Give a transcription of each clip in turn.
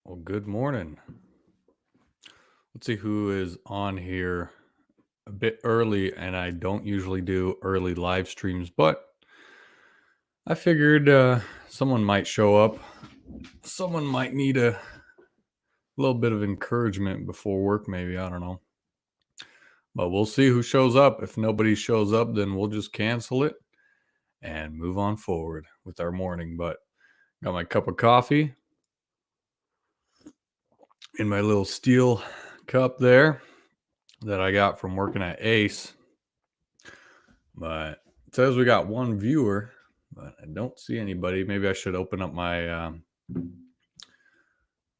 Well, good morning. Let's see who is on here a bit early, and I don't usually do early live streams, but I figured someone might show up. Someone might need a little bit of encouragement before work, maybe. I don't know. But we'll see who shows up. If nobody shows up, then we'll just cancel it and move on forward with our morning. But got my cup of coffee in my little steel cup there that I got from working at Ace. But it says we got one viewer, but I don't see anybody. Maybe I should open up my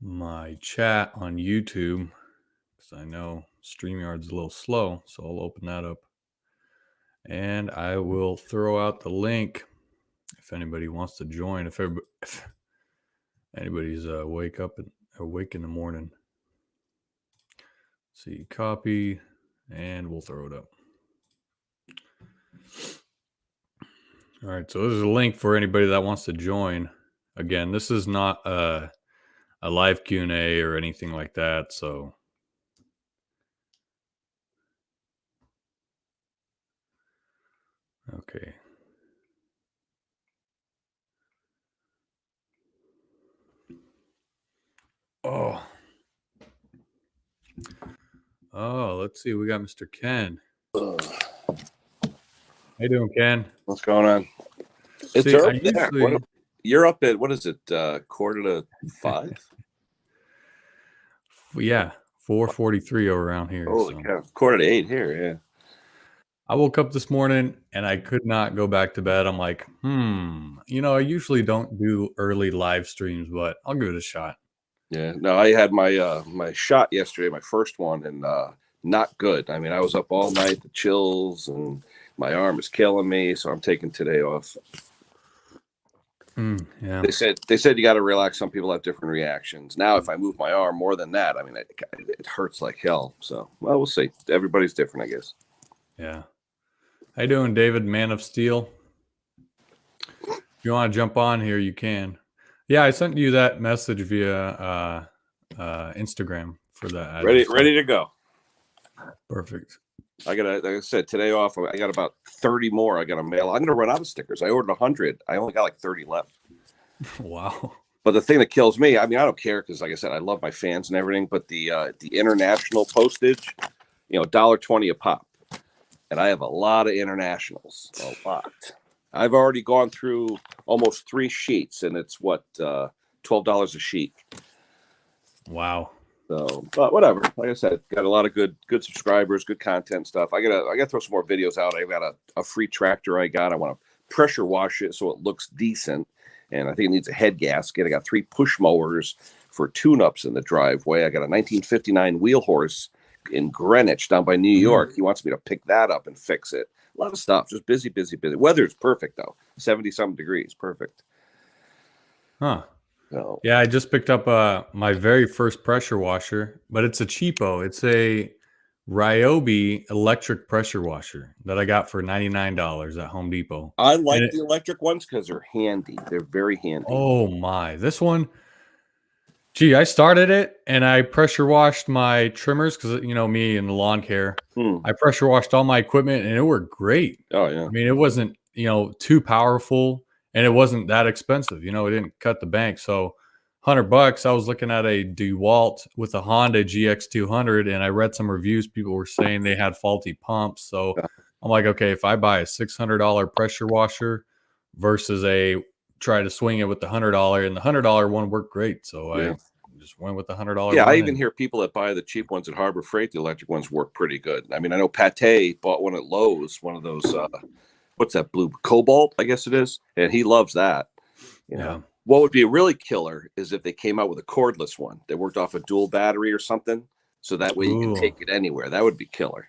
my chat on YouTube because I know StreamYard's a little slow. So I'll open that up, and I will throw out the link if anybody wants to join. If anybody's awake in the morning. See, copy, and we'll throw it up. All right, so this is a link for anybody that wants to join. Again, this is not a live Q&A or anything like that, so okay. Oh, let's see. We got Mr. Ken. How you doing, Ken? What's going on? It's early there. You're up at, what is it, 4:45? Yeah, 4:43 around here. Holy cow. 7:45 here, yeah. I woke up this morning and I could not go back to bed. I'm like, I usually don't do early live streams, but I'll give it a shot. Yeah, no, I had my my shot yesterday, my first one, and not good. I mean, I was up all night, the chills, and my arm is killing me, so I'm taking today off. Yeah. They said you got to relax. Some people have different reactions. Now, if I move my arm more than that, I mean, it hurts like hell. So, well, we'll see. Everybody's different, I guess. Yeah. How you doing, David, Man of Steel? If you want to jump on here, you can. Yeah, I sent you that message via Instagram for that. Ready to go. Perfect. I got, like I said, today off. I got about 30 more. I got to mail. I'm going to run out of stickers. I ordered 100. I only got like 30 left. Wow. But the thing that kills me, I mean, I don't care because, like I said, I love my fans and everything. But the international postage, $1.20 a pop, and I have a lot of internationals. A lot. I've already gone through almost 3 sheets, and it's what $12 a sheet. Wow. So, but whatever. Like I said, got a lot of good subscribers, good content stuff. I gotta throw some more videos out. I've got a free tractor I want to pressure wash it so it looks decent, and I think it needs a head gasket. I got 3 push mowers for tune-ups in the driveway. I got a 1959 wheel horse in Greenwich down by New York. He wants me to pick that up and fix it. A lot of stuff, just busy. Weather's perfect though, 70-something degrees, perfect. Huh. So, yeah, I just picked up my very first pressure washer, but it's a cheapo. It's a Ryobi electric pressure washer that I got for $99 at Home Depot. I like the electric ones because they're handy. They're very handy. Oh my, this one. Gee, I started it and I pressure washed my trimmers because me and the lawn care. I pressure washed all my equipment and it worked great. Oh yeah. I mean, it wasn't too powerful. And it wasn't that expensive. It didn't cut the bank. So $100, I was looking at a DeWalt with a Honda GX200, and I read some reviews. People were saying they had faulty pumps. So I'm like, okay, if I buy a $600 pressure washer versus try to swing it with the $100, and the $100 one worked great. So I just went with the $100. Yeah, I even hear people that buy the cheap ones at Harbor Freight, the electric ones work pretty good. I mean, I know Pate bought one at Lowe's, one of those what's that, blue cobalt, I guess it is, and he loves that. Yeah. What would be really killer is if they came out with a cordless one that worked off a dual battery or something, so that way you can take it anywhere. That would be killer.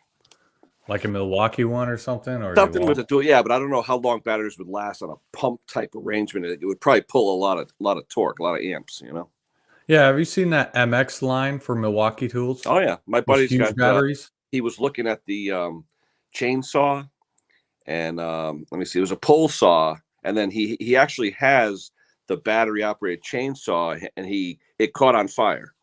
Like a Milwaukee one or something, or something with a dual. Yeah, but I don't know how long batteries would last on a pump type arrangement. It would probably pull a lot of torque, a lot of amps. Yeah. Have you seen that MX line for Milwaukee tools? Oh yeah, my buddy's got batteries. He was looking at the chainsaw. And let me see, it was a pole saw, and then he actually has the battery operated chainsaw, and it caught on fire.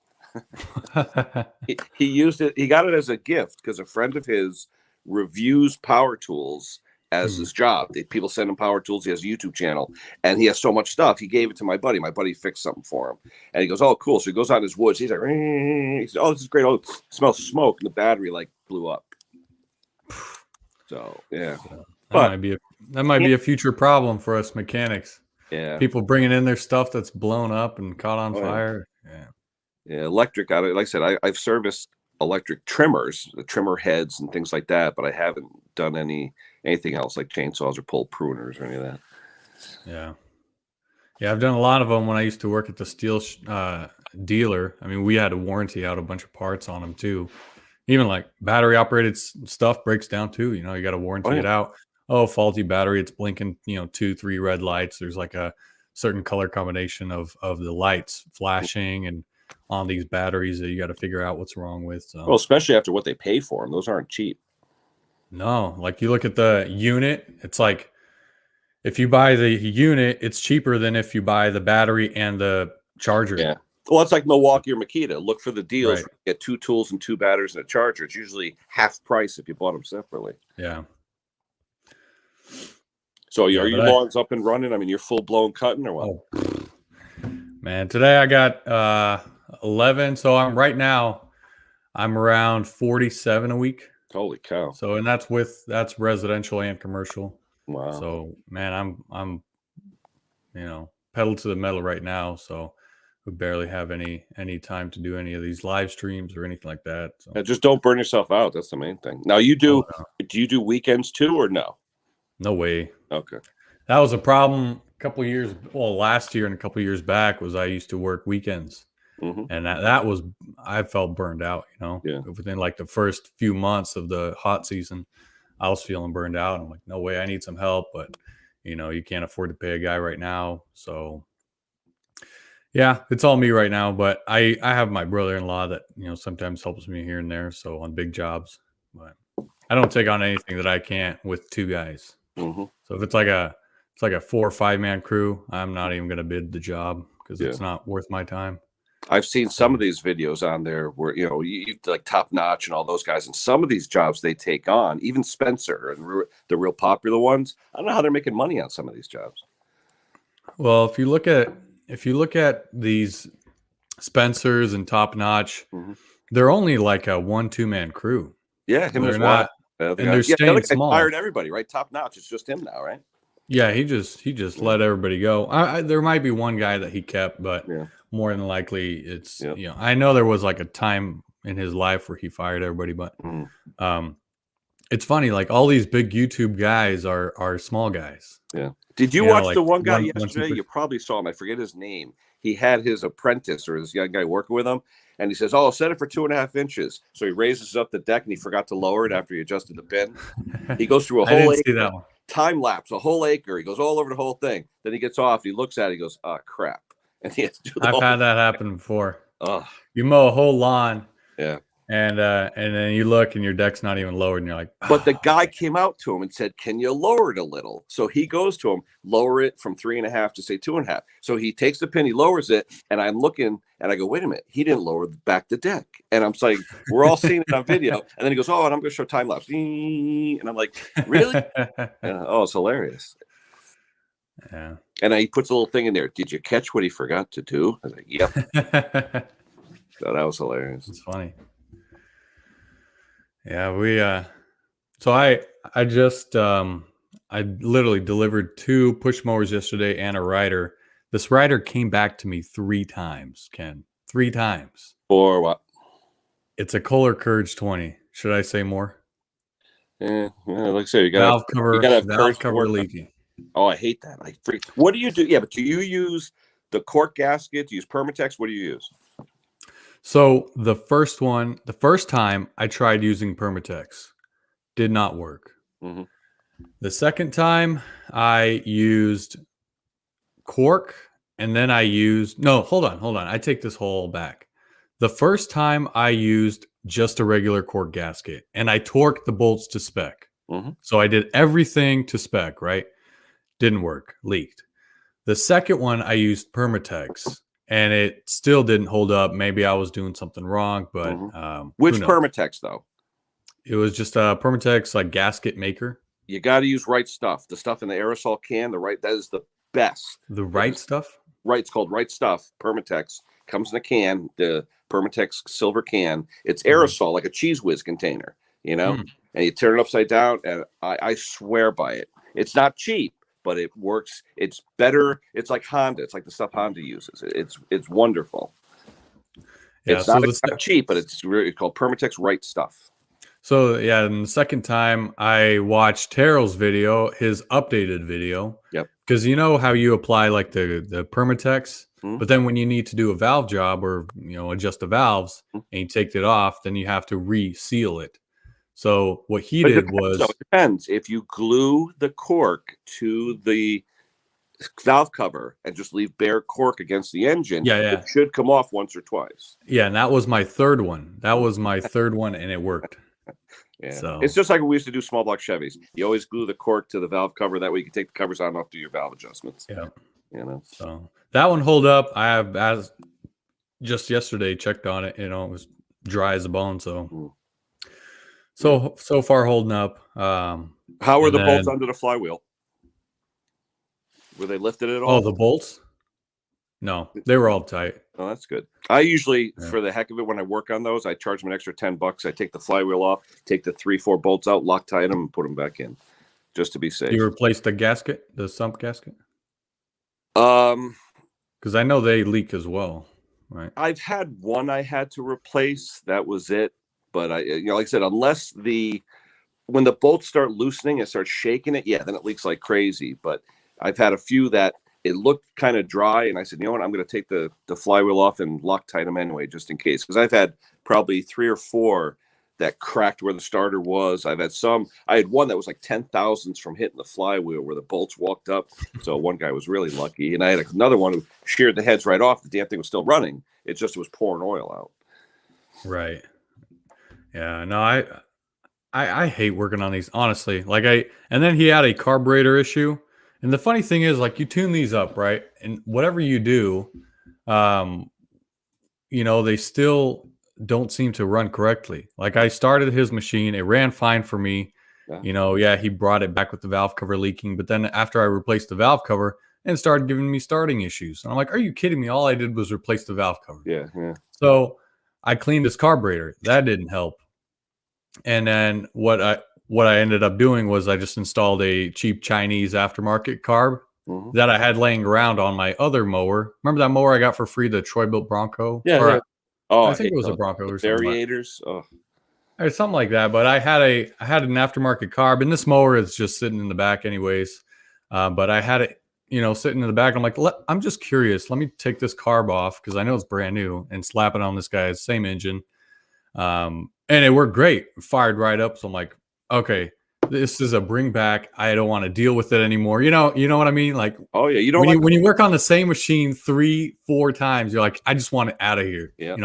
He used it. He got it as a gift because a friend of his reviews power tools as his job. People send him power tools. He has a YouTube channel, and he has so much stuff. He gave it to my buddy. My buddy fixed something for him, and he goes, "Oh, cool!" So he goes out in his woods. He's like, he said, "Oh, this is great! Oh, it smells smoke," and the battery like blew up. So yeah, that might be a future problem for us mechanics. Yeah, people bringing in their stuff that's blown up and caught on fire. Yeah, electric. Like I said, I've serviced electric trimmers, the trimmer heads and things like that, but I haven't done anything else like chainsaws or pull pruners or any of that. Yeah, I've done a lot of them when I used to work at the steel dealer. I mean, we had to warranty out a bunch of parts on them too. Even like battery operated stuff breaks down too. You got to warranty it out. Oh, faulty battery, it's blinking 2-3 red lights. There's like a certain color combination of the lights flashing and on these batteries that you got to figure out what's wrong with. So. Well, especially after what they pay for them, those aren't cheap. No, like you look at the unit, it's like if you buy the unit, it's cheaper than if you buy the battery and the charger. Yeah. Well, it's like Milwaukee or Makita. Look for the deals. Right. Get 2 tools and 2 batteries and a charger. It's usually half price if you bought them separately. Yeah. So are your lawns up and running? I mean, you're full blown cutting or what? Oh, man, today I got 11. So I'm around 47 a week. Holy cow! So and that's residential and commercial. Wow. So man, I'm pedal to the metal right now. So we barely have any time to do any of these live streams or anything like that. So. Yeah, just don't burn yourself out. That's the main thing. Now do you do weekends too or no? No way. Okay. That was a problem last year and a couple of years back was I used to work weekends. Mm-hmm. And I felt burned out, Yeah. Within like the first few months of the hot season, I was feeling burned out. I'm like, no way, I need some help, but you can't afford to pay a guy right now. So yeah, it's all me right now, but I have my brother-in-law that, sometimes helps me here and there. So on big jobs, but I don't take on anything that I can't with 2 guys. Mm-hmm. So if it's like a 4 or 5 man crew, I'm not even going to bid the job because it's not worth my time. I've seen some of these videos on there where, you like Top Notch and all those guys, and some of these jobs they take on, even Spencer and the real popular ones. I don't know how they're making money on some of these jobs. Well, if you look at these Spencers and Top Notch, they're only like a 1-2 man crew. Yeah, him they're not, and they're staying small. Fired everybody, right? Top Notch, it's just him now, right? Yeah, he just let everybody go. There might be one guy that he kept, but more than likely it's I know there was like a time in his life where he fired everybody, but it's funny, like all these big YouTube guys are small guys. Yeah. Did you watch the one guy yesterday? You probably saw him. I forget his name. He had his apprentice or his young guy working with him, and he says, "Oh, set it for 2.5 inches." So he raises up the deck and he forgot to lower it after he adjusted the pin. He goes through a whole see that one. Time lapse, a whole acre. He goes all over the whole thing. Then he gets off. He looks at it. He goes, "Oh crap!" And he has to do. I've had that happen before. Oh. You mow a whole lawn. Yeah. And then you look and your deck's not even lowered and you're like, but the guy came out to him and said, "Can you lower it a little?" So he goes to him, lower it from 3.5 to say 2.5. So he takes the pin, he lowers it, and I'm looking and I go, "Wait a minute, he didn't lower back the deck." And I'm like, we're all seeing it on video. And then he goes, "Oh, and I'm going to show time lapse." And I'm like, "Really?" Oh, it's hilarious. Yeah. And he puts a little thing in there. "Did you catch what he forgot to do?" I was like, "Yep." So that was hilarious. It's funny. Yeah, we so I just I literally delivered 2 push mowers yesterday and a rider. This rider came back to me 3 times, Ken. 3 times. For what? It's a Kohler Courage 20. Should I say more? Yeah, like I said, you got valve cover leaking. Oh, I hate that. What do you do? Yeah, but do you use the cork gasket? Do you use Permatex? What do you use? So the first time I tried using Permatex, did not work. Mm-hmm. The second time I used cork, and then hold on. I take this whole back. The first time I used just a regular cork gasket, and I torqued the bolts to spec. Mm-hmm. So I did everything to spec, right? Didn't work, leaked. The second one I used Permatex, and it still didn't hold up. Maybe I was doing something wrong, but Which who knows? Permatex though? It was just a Permatex like gasket maker. You got to use Right Stuff. The stuff in the aerosol can, that is the best. The Right Stuff. Right, it's called Right Stuff. Permatex comes in a can. The Permatex silver can. It's aerosol, like a Cheese Whiz container. And you turn it upside down, and I swear by it. It's not cheap, but it works. It's better. It's like Honda. It's like the stuff Honda uses. It's wonderful. Yeah, it's not cheap, but it's called Permatex Right Stuff. So yeah, and the second time I watched Terrell's video, his updated video. Yep. Because you know how you apply like the Permatex, but then when you need to do a valve job or adjust the valves and you take it off, then you have to reseal it. So what he did was it depends. If you glue the cork to the valve cover and just leave bare cork against the engine, it should come off once or twice. Yeah, and that was my third one. And it worked. Yeah, so it's just like we used to do small block Chevys. You always glue the cork to the valve cover. That way you can take the covers out and off, do your valve adjustments. Yeah, So that one hold up. I have, as just yesterday, checked on it. It was dry as a bone. So far holding up. How were the bolts under the flywheel? Were they lifted at all? Oh, the bolts? No, they were all tight. Oh, that's good. I usually, for the heck of it, when I work on those, I charge them an extra $10. I take the flywheel off, take the 3-4 bolts out, Loctite them, and put them back in, just to be safe. You replaced the gasket, the sump gasket? Because I know they leak as well, right? I've had one I had to replace. That was it. But like I said, when the bolts start loosening and start shaking it, then it leaks like crazy. But I've had a few that it looked kind of dry, and I said, you know what, I'm going to take the flywheel off and Loctite them anyway, just in case. Because I've had probably 3 or 4 that cracked where the starter was. I had one that was like 10 thousandths from hitting the flywheel where the bolts walked up. So one guy was really lucky. And I had another one who sheared the heads right off. The damn thing was still running. It was pouring oil out. Right. Yeah, no, I hate working on these, honestly. And then he had a carburetor issue. And the funny thing is, like, you tune these up, right? And whatever you do, they still don't seem to run correctly. Like, I started his machine, it ran fine for me. Yeah. He brought it back with the valve cover leaking, but then after I replaced the valve cover, and started giving me starting issues. And I'm like, are you kidding me? All I did was replace the valve cover. Yeah. So I cleaned his carburetor. That didn't help. And then what I ended up doing was I just installed a cheap Chinese aftermarket carb that I had laying around on my other mower. Remember that mower I got for free, the Troy-Bilt Bronco? Yeah. I think it was a Bronco or something. Variators. Or something like that. But I had an aftermarket carb, and this mower is just sitting in the back anyways. But I had it, sitting in the back. I'm like, I'm just curious. Let me take this carb off because I know it's brand new and slap it on this guy's same engine. And it worked great. Fired right up. So I'm like, okay, this is a bring back. I don't want to deal with it anymore. You know what I mean? Like, oh yeah, when you work on the same machine 3-4 times, you're like, I just want it out of here. Yeah.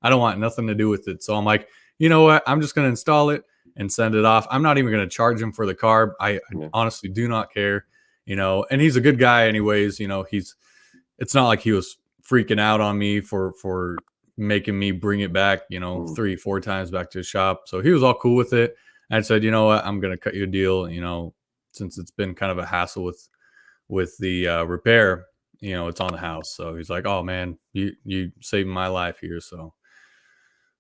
I don't want nothing to do with it. So I'm like, you know what? I'm just going to install it and send it off. I'm not even going to charge him for the carb. I honestly do not care. And he's a good guy anyways. It's not like he was freaking out on me for making me bring it back, 3-4 times back to the shop. So he was all cool with it. I said, you know what, I'm going to cut you a deal, since it's been kind of a hassle with the repair, it's on the house. So he's like, oh man, you saved my life here. So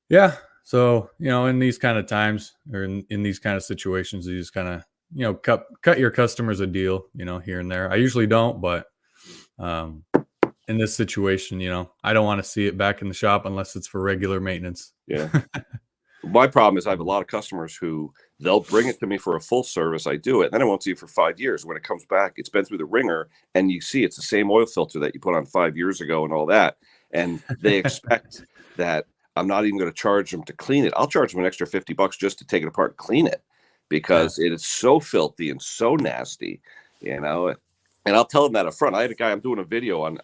yeah. So, in these kind of times or in these kind of situations, you just kind of, cut your customers a deal, here and there. I usually don't, but in this situation, I don't want to see it back in the shop unless it's for regular maintenance. Yeah. My problem is I have a lot of customers who they'll bring it to me for a full service. I do it. And then I won't see it for 5 years. When it comes back, it's been through the ringer and you see it's the same oil filter that you put on 5 years ago and all that. And they expect that I'm not even going to charge them to clean it. I'll charge them an extra $50 just to take it apart and clean it because it is so filthy and so nasty, And I'll tell them that up front. I had a guy I'm doing a video on.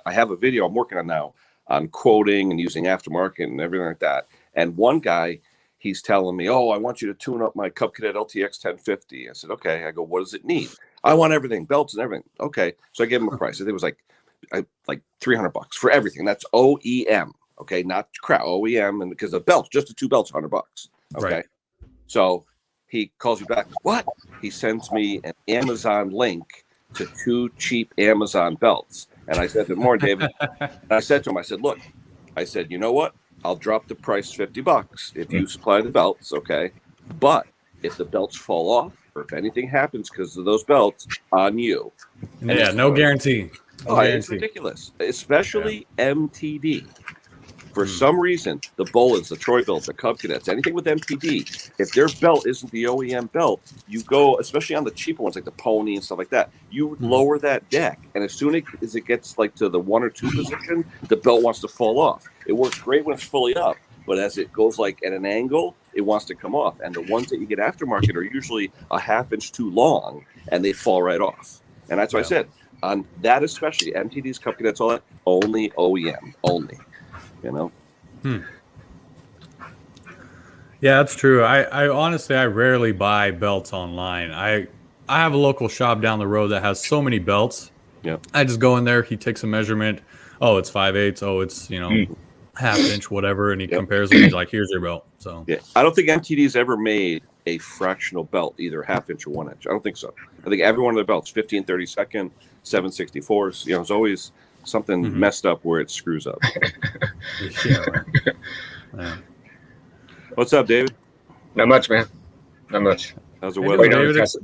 I have a video I'm working on now on quoting and using aftermarket and everything like that. And one guy, he's telling me, oh, I want you to tune up my Cub Cadet LTX 1050. I said, okay. I go, what does it need? I want everything, belts and everything. Okay, so I gave him a price. I think it was like $300 for everything. That's OEM. Okay, not crap, OEM, and because the belts, just the 2 belts, $100. Okay, Right. so he calls me back. What? He sends me an Amazon link to 2 cheap Amazon belts, and I said, "Good morning, David." And I said to him, I said, "Look," I said, "you know what? I'll drop the price $50 if you supply the belts, okay? But if the belts fall off or if anything happens because of those belts, on you." And Yeah, no guarantee. No it's guarantee. ridiculous, especially MTD. For some reason, the Bolins, the Troy Bills, the Cub Cadets, anything with MTD, if their belt isn't the OEM belt, you go, especially on the cheaper ones like the Pony and stuff like that, you lower that deck. And as soon as it gets like to the 1 or 2 position, the belt wants to fall off. It works great when it's fully up, but as it goes like at an angle, it wants to come off. And the ones that you get aftermarket are usually a half inch too long and they fall right off. And that's what I said. On that, especially MTD's, Cup Cadets, all that, only OEM, only. You know. Yeah, that's true. I honestly, I rarely buy belts online. I have a local shop down the road that has so many belts. Yeah. I just go in there. He takes a measurement. Oh, it's 5/8. Oh, it's half inch, whatever, and he compares them. He's like, "Here's your belt." So yeah, I don't think MTD's ever made a fractional belt, either half inch or 1 inch. I don't think so. I think every one of the belts, 15 32nd, 7/64s. You know, it's always something messed up where it screws up. yeah, right. Yeah. What's up, David? Not much, man. Not much. How's the Hey, weather? David, it's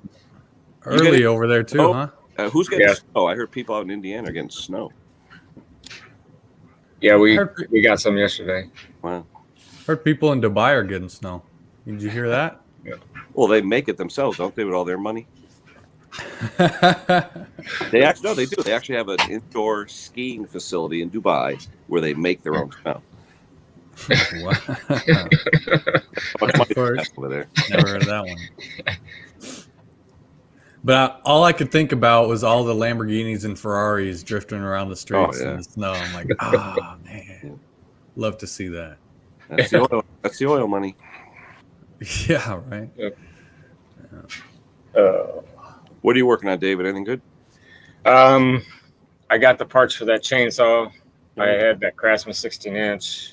early over there too, huh? Who's getting snow? I heard people out in Indiana are getting snow. Yeah, we got some yesterday. Wow. Heard people in Dubai are getting snow. Did you hear that? Yeah. Well, they make it themselves, don't they, with all their money? They actually, no, they do. They actually have an indoor skiing facility in Dubai where they make their own snow. Wow. Much money over there. Never heard of that one. But all I could think about was all the Lamborghinis and Ferraris drifting around the streets in the snow. I'm like, man, love to see that. That's the oil. That's the oil money. Yeah, right. Yep. What are you working on, David? Anything good? I got the parts for that chainsaw. I had that Craftsman 16-inch.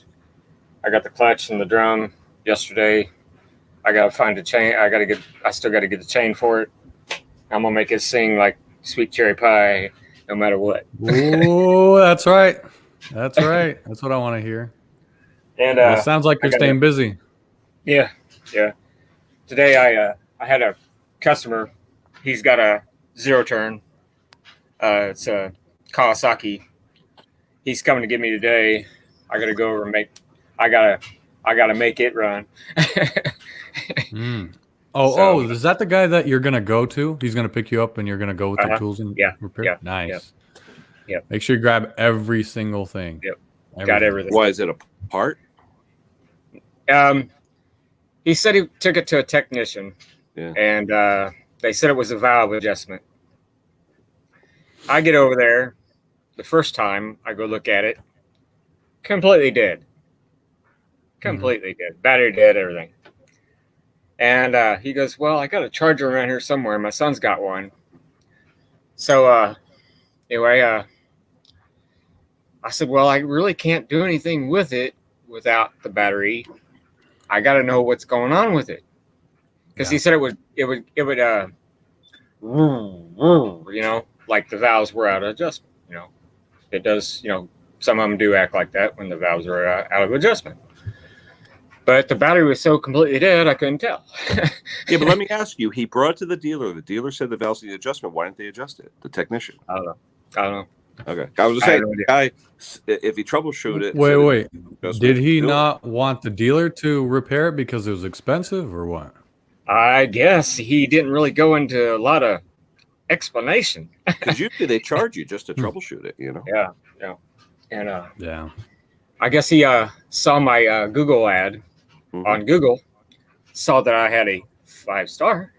I got the clutch and the drum yesterday. I gotta find a chain. I still gotta get the chain for it. I'm gonna make it sing like sweet cherry pie, no matter what. Oh, that's right. That's right. That's what I want to hear. And Well, it sounds like you're staying busy. Yeah. Today I had a customer. He's got a 0-turn. It's a Kawasaki. He's coming to get me today. I gotta go over and I gotta make it run. Oh, is that the guy that you're gonna go to? He's gonna pick you up and you're gonna go with the tools and repair? Yeah. Nice. Yep. Make sure you grab every single thing. Yep. Got everything. Why is it a part? He said he took it to a technician, and they said it was a valve adjustment. I get over there the first time I go look at it, completely dead. Completely dead. Battery dead, everything. And he goes, well, I got a charger around here somewhere. My son's got one. So anyway, I said, well, I really can't do anything with it without the battery. I got to know what's going on with it. Because he said it would, like the valves were out of adjustment. It does, some of them do act like that when the valves are out of adjustment. But the battery was so completely dead, I couldn't tell. Yeah, but let me ask you. He brought it to the dealer. The dealer said the valves need adjustment. Why didn't they adjust it? The technician. I don't know. Okay. I was just saying, the guy, if he troubleshoot it. Wait. Did he not want the dealer to repair it because it was expensive or what? I guess he didn't really go into a lot of explanation. Because usually they charge you just to troubleshoot it, Yeah. And Yeah. I guess he saw my Google ad on Google, saw that I had a 5-star.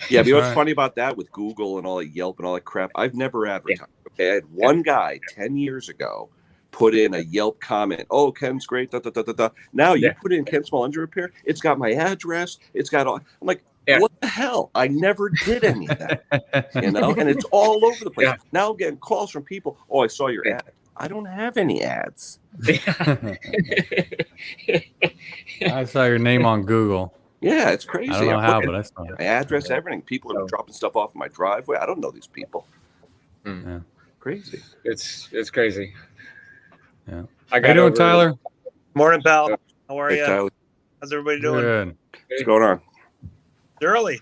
Yeah, but you know what's funny about that with Google and all that Yelp and all that crap? I've never advertised. Okay, I had one guy 10 years ago put in a Yelp comment. Oh, Ken's great. Da, da, da, da, da. Now you put in Ken Small Engine Repair. It's got my address. It's got all. I'm like, Yeah. What the hell? I never did any of that, and it's all over the place. Yeah. Now I'm getting calls from people. Oh, I saw your Yeah. ad. I don't have any ads. I saw your name on Google. Yeah, it's crazy. I don't know I'm how, looking but I saw it. at my address, everything. People are dropping stuff off in my driveway. I don't know these people. Yeah. Crazy. It's crazy. Yeah. I How got you doing, over- Tyler? Morning, pal. How are Hey, you? Tyler, How's everybody doing? Good. what's going on? It's early.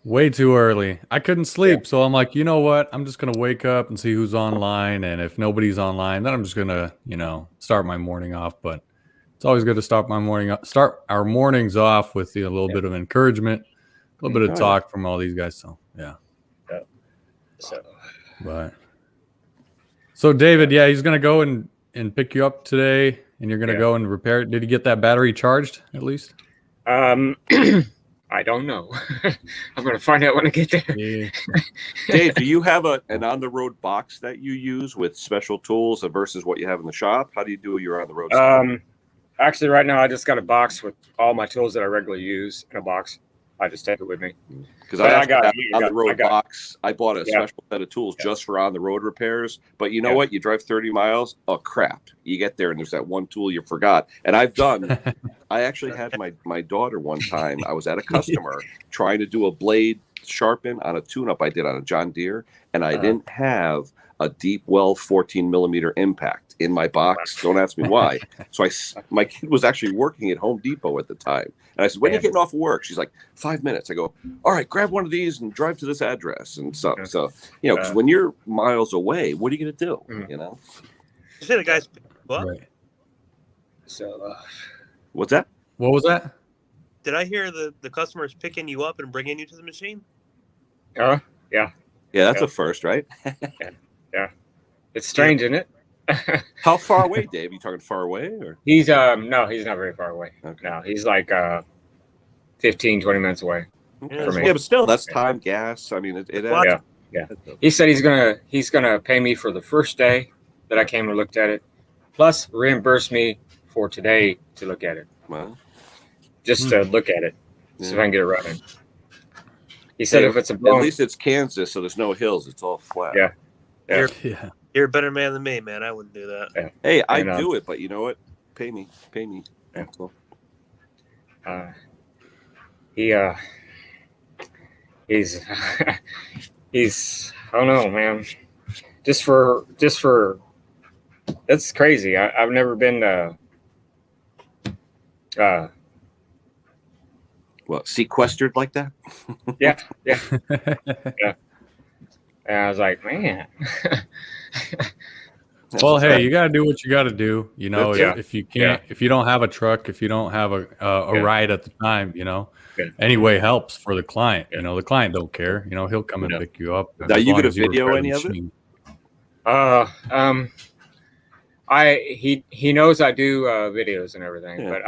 Way too early. I couldn't sleep, so I'm like, you know what? I'm just gonna wake up and see who's online, and if nobody's online, then I'm just gonna, start my morning off. But it's always good to start our mornings off with a little bit of encouragement, a little bit of Oh, talk from all these guys. So yeah. So, But so David, yeah, he's gonna go and pick you up today, and you're gonna go and repair it. Did he get that battery charged at least? I don't know. I'm going to find out when I get there. Yeah. Dave, do you have an on-the-road box that you use with special tools versus what you have in the shop? How do you do your on-the-road stuff? Actually, right now I just got a box with all my tools that I regularly use in a box. I just take it with me. Because But I got I on the road got- box. I bought a Yeah. special set of tools just for on the road repairs. But you know Yeah. what? You drive 30 miles. Oh crap! You get there and there's that one tool you forgot. And I've done. I actually had my daughter one time. I was at a customer trying to do a blade sharpen on a tune-up I did on a John Deere, and I didn't have a deep well 14 millimeter impact in my box. Don't ask me why. So my kid was actually working at Home Depot at the time. And I said, when are you getting off of work? She's like, 5 minutes. I go, all right, grab one of these and drive to this address and stuff. Yeah. So, because when you're miles away, what are you going to do? Mhm. You know? You say the guy's what? Right. So, What's that? What was that? Did I hear the customer's picking you up and bringing you to the machine? yeah, Yeah, that's Yeah. a first, right? it's strange, isn't it? How far away, Dave? You talking far away or? He's no, he's not very far away. Okay. No, he's like 15, 20 minutes away. Yeah, For me. Yeah, but still, that's time, gas. I mean, it What? adds. Yeah. He said he's gonna pay me for the first day that I came and looked at it, plus reimburse me for today to look at it, Well, just to look at it, see if I can get it running. He said Hey, if it's a at bone, least it's Kansas, so there's no hills. It's all flat. Yeah. Yeah. Yeah. You're a better man than me, man. I wouldn't do that. Hey, I And, do it, but you know what? Pay me. Yeah. That's all. he's he's I don't know, man. Just for that's crazy. I've never been What, sequestered like that? yeah. And I was like, man. Well, hey, you gotta do what you gotta do. You know, Yeah. if you can't, if you don't have a truck, if you don't have a Yeah. ride at the time, Yeah. any way helps for the client. Yeah. The client don't care. He'll come and Yeah. pick you up. Now, as you long gonna as video repair the any of it? machine. He knows I do videos and everything, Yeah. but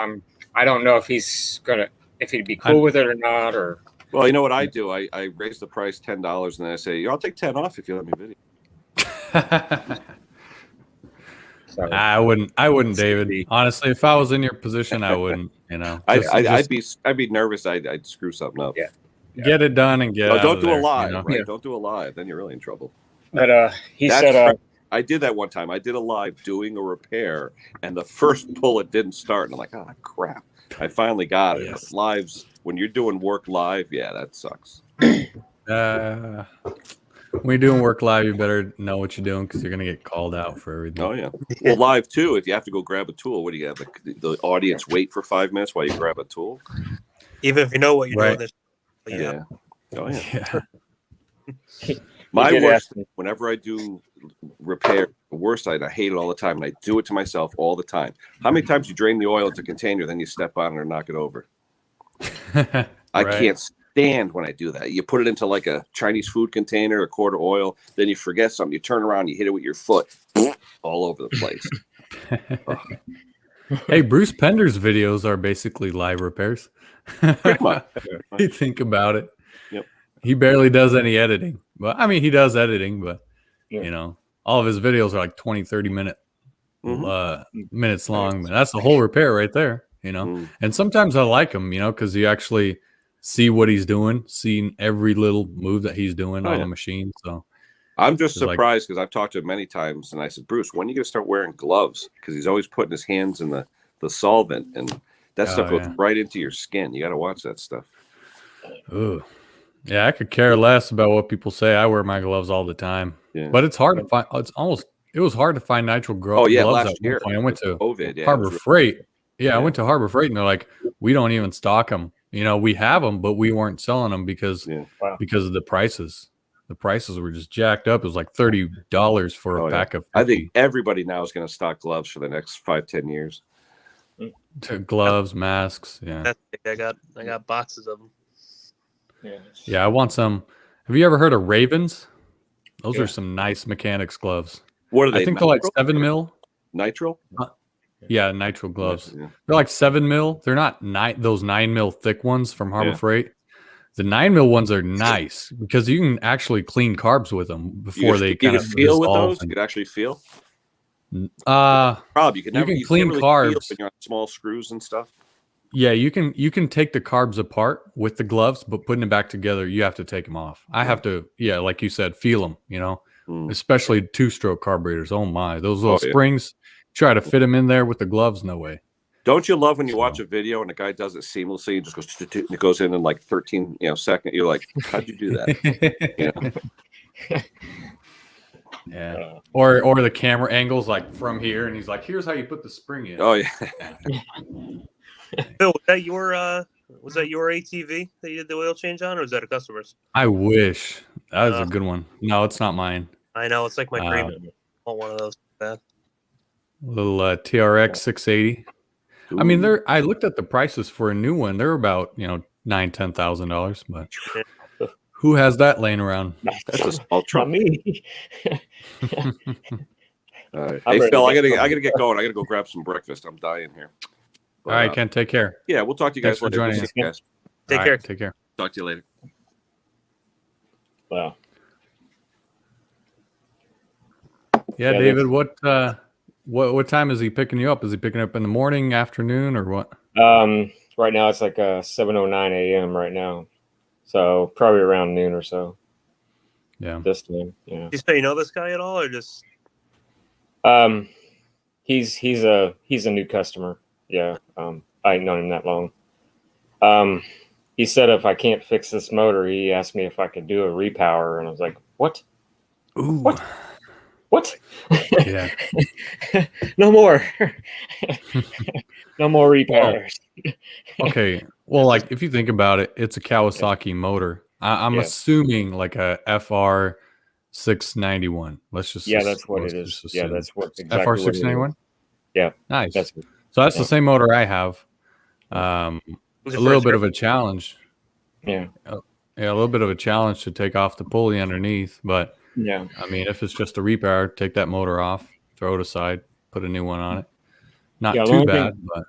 I don't know if he'd be cool with it or not, or Well, you know what I do? I raise the price $10, and then I say, I'll take 10 off if you let me video. so. I wouldn't, It's David. be- Honestly, if I was in your position, I wouldn't. I'd be nervous. I'd screw something up. Yeah. Get it done and get. No, out don't of do there, a live, right? Yeah. Don't do a live. Then you're really in trouble. But he That's said, right. I did that one time. I did a live doing a repair, and the first bullet didn't start. And I'm like, oh, crap. I finally got it. Yes. But lives, when you're doing work live, yeah, that sucks. When you're doing work live, you better know what you're doing because you're gonna get called out for everything. Oh, yeah. Well, live, too, if you have to go grab a tool, what do you have? The audience wait for 5 minutes while you grab a tool? Even if you know what you're Right. doing, this. Yeah. Oh, yeah. Yeah. My did worst, ask me. whenever I do repair, the worst I hate it all the time, and I do it to myself all the time. How many times you drain the oil into a container, then you step on it or knock it over? I Right. can't stand when I do that. You put it into like a Chinese food container, a quart of oil, then you forget something. You turn around, you hit it with your foot, all over the place. Hey, Bruce Pender's videos are basically live repairs. Pretty much. You think about it. Yep. He barely does any editing. But I mean, he does editing, but Yeah. all of his videos are like 20, 30 minutes Mhm. long. That's the whole repair right there, Mm. And sometimes I like them, because you actually see what he's doing, seeing every little move that he's doing on the machine. So I'm just It's like- surprised because I've talked to him many times, and I said, Bruce, when are you going to start wearing gloves? Because he's always putting his hands in the solvent, and that stuff goes right into your skin. You got to watch that stuff. ooh. Yeah, I could care less about what people say. I wear my gloves all the time. Yeah. But it's hard to find. It was hard to find nitrile gloves. last at one year. point. I went to COVID. Yeah, Harbor Freight. Yeah, Yeah. I went to Harbor Freight, and they're like, we don't even stock them. We have them, but we weren't selling them because of the prices. The prices were just jacked up. It was like $30 for a pack of 50. I think everybody now is going to stock gloves for the next 5-10 years. Gloves, masks. Yeah. I got boxes of them. Yeah, I want some. Have you ever heard of Ravens? Those are some nice mechanics gloves. What are they? I think they're like 7 mil. Nitrile? Yeah, nitrile gloves. Yeah. They're like 7 mil. They're not those 9 mil thick ones from Harbor Freight. The 9 mil ones are nice because you can actually clean carbs with them before they kind of feel with dissolve those. You could actually feel. Rob, you can never clean really carbs feel when you're on small screws and stuff. Yeah, you can take the carbs apart with the gloves, but putting it back together, you have to take them off. I have to, like you said, feel them. Especially 2-stroke carburetors. Oh my, those little springs. Try to fit them in there with the gloves. No way. Don't you love when you watch a video and the guy does it seamlessly and just goes and it goes in like 13 seconds? You're like, how'd you do that? Yeah. Or the camera angles like from here, and he's like, "Here's how you put the spring in." Oh yeah. Phil, was that your ATV that you did the oil change on, or was that a customer's? I wish that was a good one. No, it's not mine. I know it's like my dream. I want one of those. Bad. Little TRX 680. Ooh. I mean, I looked at the prices for a new one. They're about $9,000-$10,000, but who has that laying around? That's a small truck. Not me. All right. Hey Phil, I gotta get going. I gotta go grab some breakfast. I'm dying here. All right, Ken, take care. Yeah, we'll talk to you guys Thanks for later. joining us. Guys. Take care. Take care. Talk to you later. Wow. Yeah, David, what time is he picking you up? Is he picking up in the morning, afternoon, or what? Right now it's like 7:09 a.m. right now, so probably around noon or so. Yeah. This time. Yeah. You say you know this guy at all, or just? He's a new customer. Yeah. I ain't known him that long. He said if I can't fix this motor, he asked me if I could do a repower, and I was like, what? Ooh. What? Yeah. No more. No more repowers. Okay. Well, like if you think about it, it's a Kawasaki motor. I'm assuming like a FR 691. Let's just that's what it is. Yeah, that's what exactly FR 691. Yeah, nice. That's so that's the same motor I have. A little bit of a challenge. Yeah. Yeah, a little bit of a challenge to take off the pulley underneath, but yeah. I mean, if it's just a repower, take that motor off, throw it aside, put a new one on it. Not too bad, but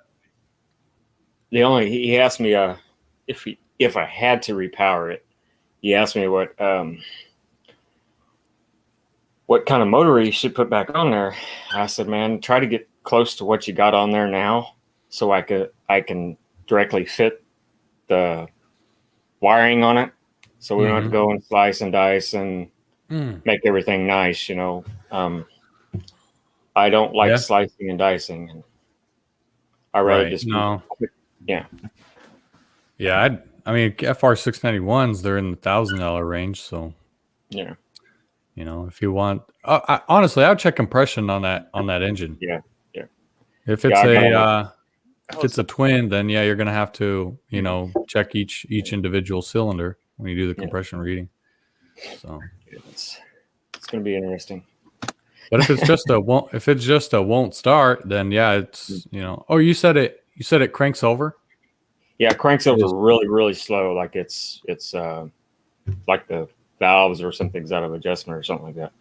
he asked me if I had to repower it. He asked me what kind of motor you should put back on there. I said, man, try to get close to what you got on there now, so I can directly fit the wiring on it, so we don't have to go and slice and dice and make everything nice. I don't like slicing and dicing, and I rather just Yeah, I mean, FR 691s, they're in the $1,000 range, so yeah. If you want, honestly, I would check compression on that engine. Yeah. If it's if it's a twin, then you're gonna have to check each individual cylinder when you do the compression reading. So it's gonna be interesting. But if it's just a won't start, then it's Oh, you said it cranks over. Yeah, it cranks over really, really slow, like it's like the valves or something's out of adjustment or something like that.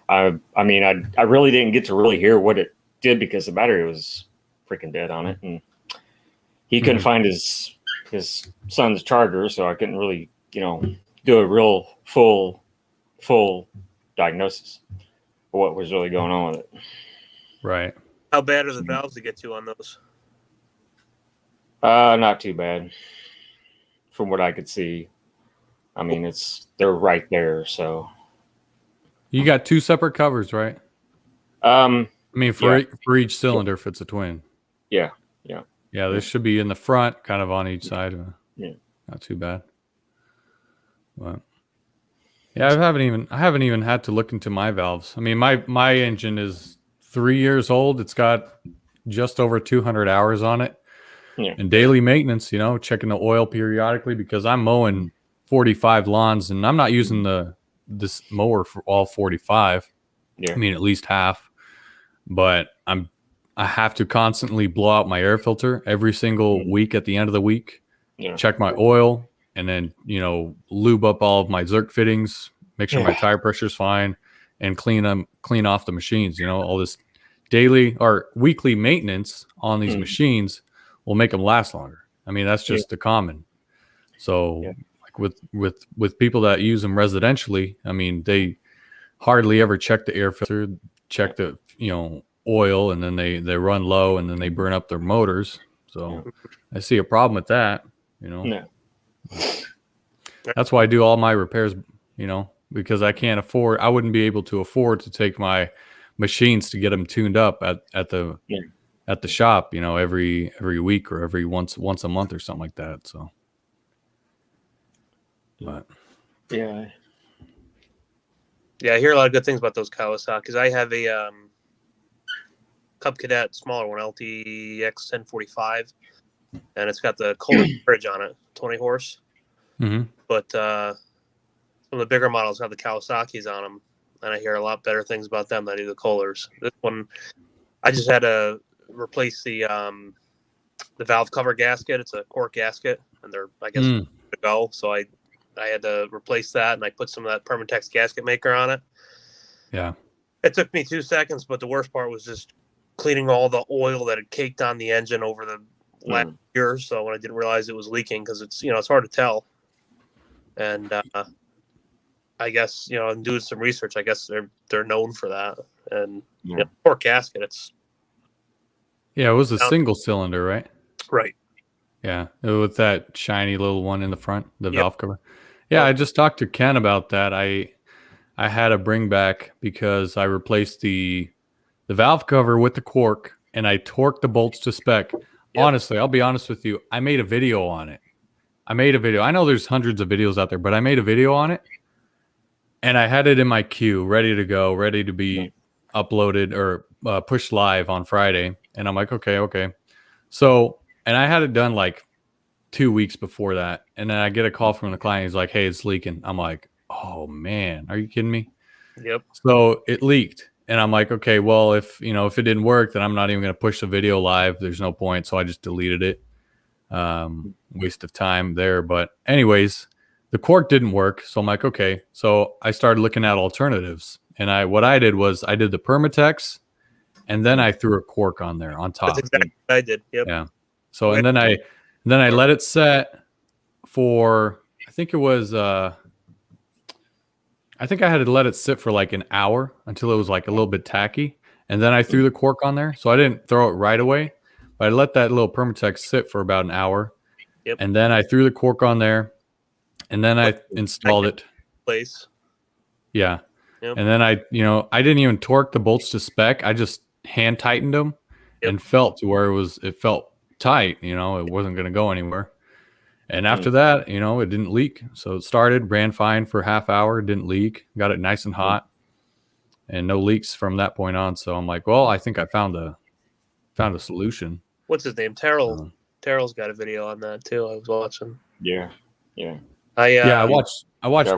I mean, I really didn't get to really hear what it did because the battery was freaking dead on it, and he couldn't find his son's charger, so I couldn't really do a real full diagnosis of what was really going on with it. Right. How bad are the valves to get to on those? Not too bad. from what I could see. I mean, they're right there. So You got two separate covers, right? um, I mean, for each cylinder, if it's a twin. yeah. Yeah, this should be in the front, kind of on each side. Yeah. Not too bad. But yeah, I haven't even had to look into my valves. I mean, my engine is 3 years old. It's got just over 200 hours on it. Yeah. And daily maintenance, checking the oil periodically because I'm mowing 45 lawns and I'm not using this mower for all 45. Yeah. I mean, at least half. But I have to constantly blow out my air filter every single week at the end of the week. Yeah. Check my oil, and then lube up all of my Zerk fittings, make sure my tire pressure is fine, and clean off the machines. All this daily or weekly maintenance on these machines will make them last longer. I mean, that's just the common. So like with people that use them residentially, I mean, they hardly ever check the air filter, check the oil, and then they run low and then they burn up their motors. So I see a problem with that. Yeah. That's why I do all my repairs, because I wouldn't be able to afford to take my machines to get them tuned up at the shop, every week or every once a month or something like that. So, but yeah, I hear a lot of good things about those Kawasaki's. I have a Cub Cadet, smaller one, LTX 1045, and it's got the Kohler bridge on it, 20 horse. Mhm. But some of the bigger models have the Kawasaki's on them, and I hear a lot better things about them than I do the Kohlers. This one, I just had to replace the valve cover gasket. It's a cork gasket, and they're, I guess, to go. So I had to replace that, and I put some of that Permatex gasket maker on it. yeah. It took me 2 seconds, but the worst part was just cleaning all the oil that had caked on the engine over the last year. So when I didn't realize it was leaking, because it's it's hard to tell. And I guess in doing some research, I guess they're known for that. And cork gasket, it's Yeah, it was a single cylinder, right? right. Yeah, with that shiny little one in the front, the valve cover. Yeah, I just talked to Ken about that. I had a bring back because I replaced the valve cover with the cork, and I torqued the bolts to spec. Honestly, I'll be honest with you. I made a video on it. I know there's hundreds of videos out there, but I made a video on it, and I had it in my queue, ready to go, ready to be uploaded or pushed live on Friday. And I'm like, okay. So, and I had it done like 2 weeks before that. And then I get a call from the client. He's like, hey, it's leaking. I'm like, oh man, are you kidding me? Yep. So it leaked. And I'm like, okay, well, if it didn't work, then I'm not even going to push the video live. There's no point. So I just deleted it. Waste of time there. But anyways, the cork didn't work. So I'm like, okay. So I started looking at alternatives. And what I did was I did the Permatex, and then I threw a cork on there on top. That's exactly what I did. Yep. Yeah. So and then I let it set for, I think it was I think I had to let it sit for like an hour until it was like a little bit tacky, and then I threw the cork on there. So I didn't throw it right away, but I let that little Permatex sit for about an hour. Yep. And then I threw the cork on there, and then I installed it. Place. Yeah. Yep. And then I didn't even torque the bolts to spec. I just hand tightened them and felt to where it felt tight, it wasn't going to go anywhere. And after that, it didn't leak. So it started, ran fine for half hour, didn't leak, got it nice and hot, and no leaks from that point on. So I'm like, well, I think I found a solution. What's his name? Terrell. Terrell's got a video on that too. I was watching. Yeah. I watched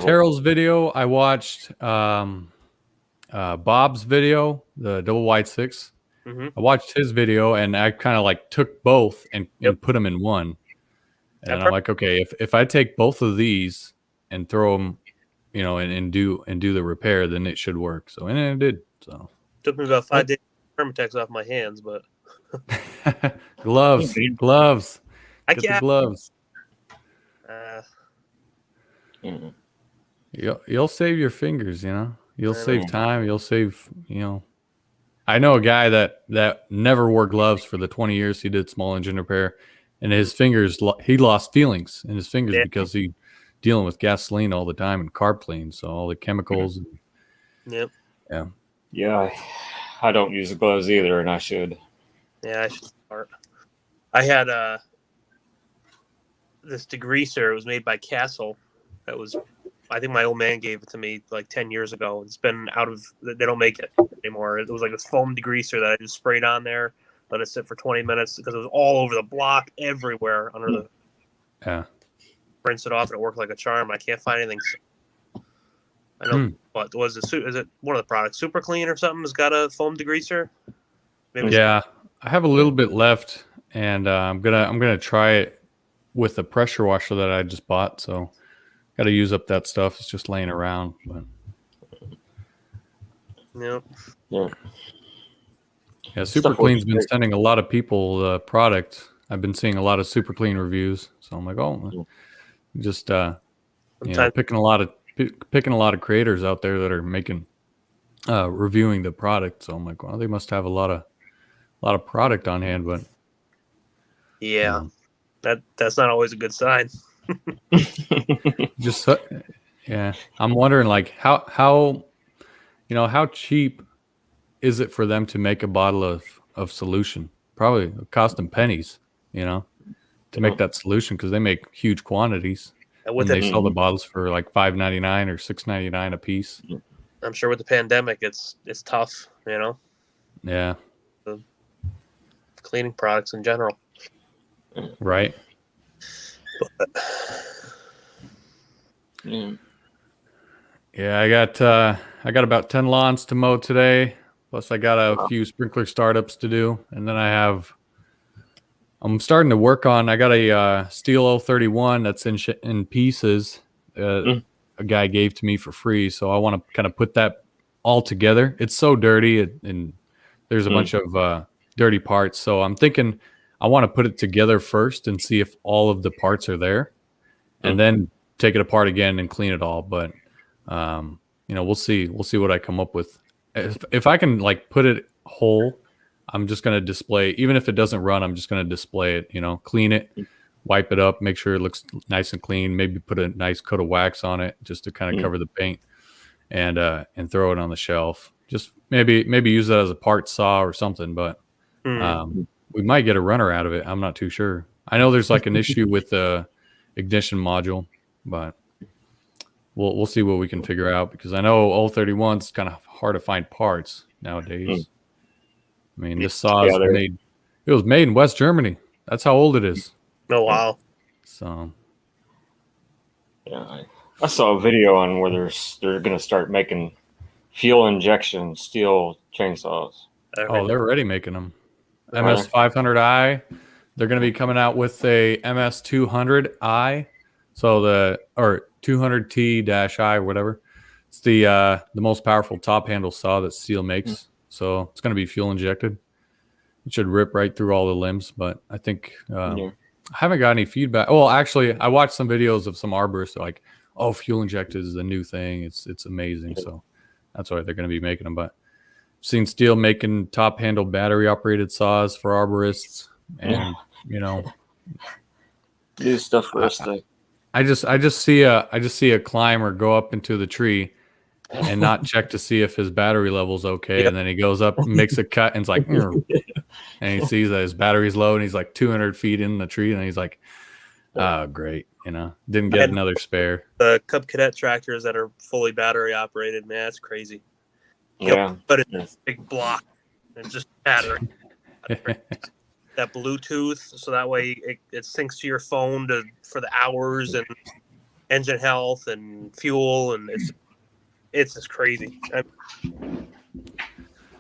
Terrell's video. I watched Bob's video, the double wide 6. Mm-hmm. I watched his video, and I kind of like took both and put them in one. And I'm like, okay, if I take both of these and throw them, and do the repair, then it should work. So, and it did. So took me about 5 days to Permatex off my hands, but gloves. I Get the can't. gloves. Mm-hmm. You'll save your fingers, You'll save time. You'll save, I know a guy that never wore gloves for the 20 years he did small engine repair, and his fingers, he lost feelings in his fingers Yeah. because he dealing with gasoline all the time and carb clean, so all the chemicals. Yep. Yeah, I don't use the gloves either, and I should. Yeah, I should start. I had this degreaser. It was made by Castle. That was, I think my old man gave it to me like 10 years ago. It's been out of, they don't make it anymore. It was like this foam degreaser that I just sprayed on there, let it sit for 20 minutes because it was all over the block, everywhere under the. Yeah. Rinse it off and it worked like a charm. I can't find anything. I know, but was it? Is it one of the products? Super Clean or something has got a foam degreaser. Maybe Yeah, I have a little bit left, and I'm gonna try it with the pressure washer that I just bought. So, got to use up that stuff. It's just laying around. But Yep. Yeah. yeah, Super Stuff Clean's works been great. sending a lot of people the product. I've been seeing a lot of Super Clean reviews, so I'm like, oh, just Sometimes picking a lot of creators out there that are making reviewing the product. So I'm like, well, they must have a lot of product on hand, but yeah, that's not always a good sign. just yeah, I'm wondering like how cheap is it for them to make a bottle of solution? Probably cost them pennies, to make that solution, because they make huge quantities. And And with they it, sell the bottles for like $5.99 or $6.99 a piece. I'm sure with the pandemic, it's tough. Yeah, Cleaning products in general. right. Yeah. Yeah, I got about 10 lawns to mow today. Plus, I got a few sprinkler startups to do, and then I'm starting to work on. I got a Steel 031 that's in pieces. A guy gave to me for free, so I want to kind of put that all together. It's so dirty, and there's a bunch of dirty parts. So I'm thinking I want to put it together first and see if all of the parts are there, and then take it apart again and clean it all. But we'll see what I come up with. If I can like put it whole, I'm just going to display, even if it doesn't run, I'm just going to display it, clean it, wipe it up, make sure it looks nice and clean, maybe put a nice coat of wax on it just to kind of cover the paint, and throw it on the shelf. Just maybe use that as a part saw or something, but we might get a runner out of it. I'm not too sure. I know there's like an issue with the ignition module, but we'll see what we can figure out, because I know 031's kind of hard to find parts nowadays. I mean, this saw is it was made in West Germany. That's how old it is. Oh, wow. So Yeah, I saw a video on where they're going to start making fuel injection steel chainsaws. they're already making them. MS 500i. They're going to be coming out with a MS 200i. So 200T-I, whatever. It's the most powerful top handle saw that Steel makes. So it's going to be fuel injected. It should rip right through all the limbs. But I think I haven't got any feedback. Well, actually, I watched some videos of some arborists like, oh, fuel injected is the new thing. It's amazing. So that's why they're going to be making them. But I've seen Steel making top handle battery operated saws for arborists, and New stuff for us to. I just see a climber go up into the tree and not check to see if his battery level's okay, and then he goes up and makes a cut, and it's like, and he sees that his battery's low, and he's like 200 feet in the tree, and he's like, oh, great, didn't get another spare. The Cub Cadet tractors that are fully battery operated, man, that's crazy. Yeah, But it's a big block and just battery. That Bluetooth, so that way it syncs to your phone for the hours and engine health and fuel, and it's just crazy.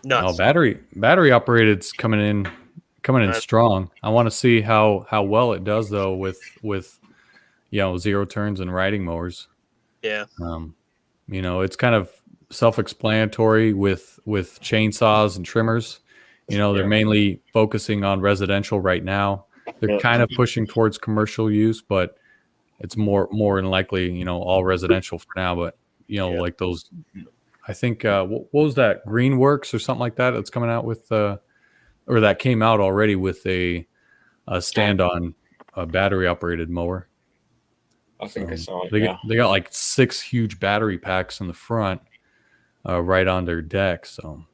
Nuts. Oh, battery operated's coming in strong. I want to see how well it does though with zero turns and riding mowers. Yeah. It's kind of self-explanatory with chainsaws and trimmers. They're mainly focusing on residential right now. They're kind of pushing towards commercial use, but it's more than likely, all residential for now. But like those, I think what was that, Greenworks or something like that? That's coming out with, or that came out already with a stand-on a battery operated mower. I think I saw it. They got like 6 huge battery packs in the front, right on their deck. So,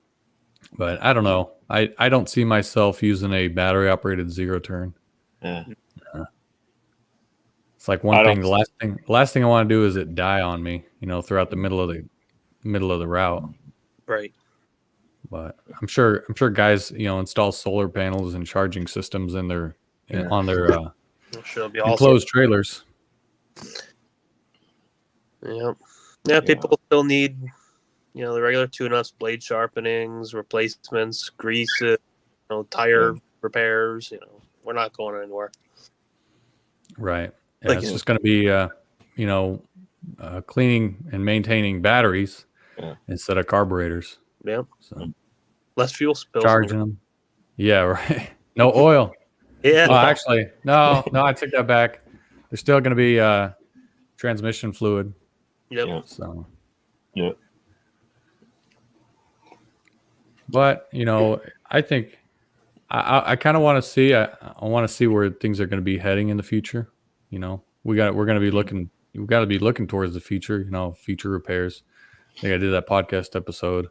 but I don't know. I don't see myself using a battery operated zero turn. Yeah. It's like one thing. The last thing I want to do is it die on me, throughout the middle of the route. Right. But I'm sure guys, install solar panels and charging systems on their Sure, it'll be awesome. enclosed trailers. Yeah. Yeah, people still need, the regular tune-ups, blade sharpenings, replacements, grease, tire repairs. We're not going anywhere. Right. Yeah, it's just going to be, cleaning and maintaining batteries instead of carburetors. Yeah. So less fuel spills. Charging them. Yeah, right. No oil. Yeah. Oh, actually, no, I take that back. There's still going to be transmission fluid. Yep. So. Yep. But I think I kind of want to see. I want to see where things are going to be heading in the future. We're going to be looking. We've got to be looking towards the future. Future repairs. I think I did that podcast episode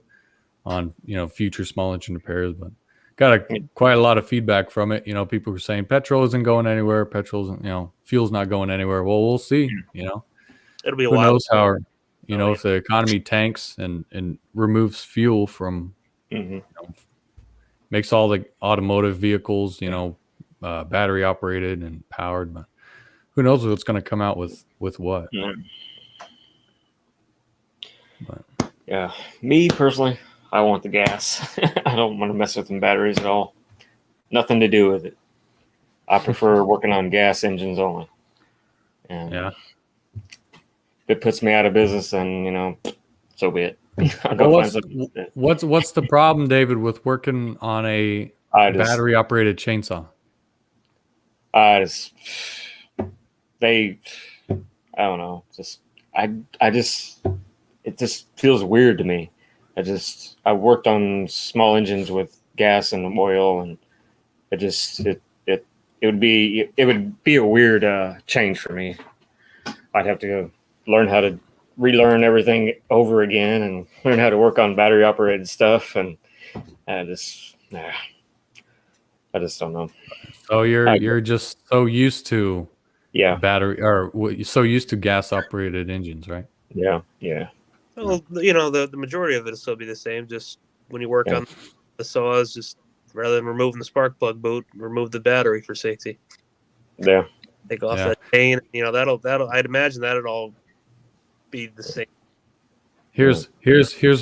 on future small engine repairs, but got quite a lot of feedback from it. People were saying petrol isn't going anywhere. Fuel's not going anywhere. Well, we'll see. It'll be a Who while. knows how? If the economy tanks and removes fuel from. Makes all the automotive vehicles, battery operated and powered, but who knows what's going to come out with what. Yeah. But. Yeah. Me personally, I want the gas. I don't want to mess with them batteries at all. Nothing to do with it. I prefer working on gas engines only. And if it puts me out of business, then, so be it. What's the problem, David, with working on a battery operated chainsaw? I don't know. It just feels weird to me. I worked on small engines with gas and oil, and it would be a weird change for me. I'd have to go learn how to relearn everything over again and learn how to work on battery operated stuff, and I just don't know. So you're just so used to battery, or so used to gas operated engines, right? Yeah. Well, the majority of it will still be the same. Just when you work on the saws, just rather than removing the spark plug boot, remove the battery for safety. Yeah. Take off that chain. That'll. I'd imagine that'll all be the same. Here's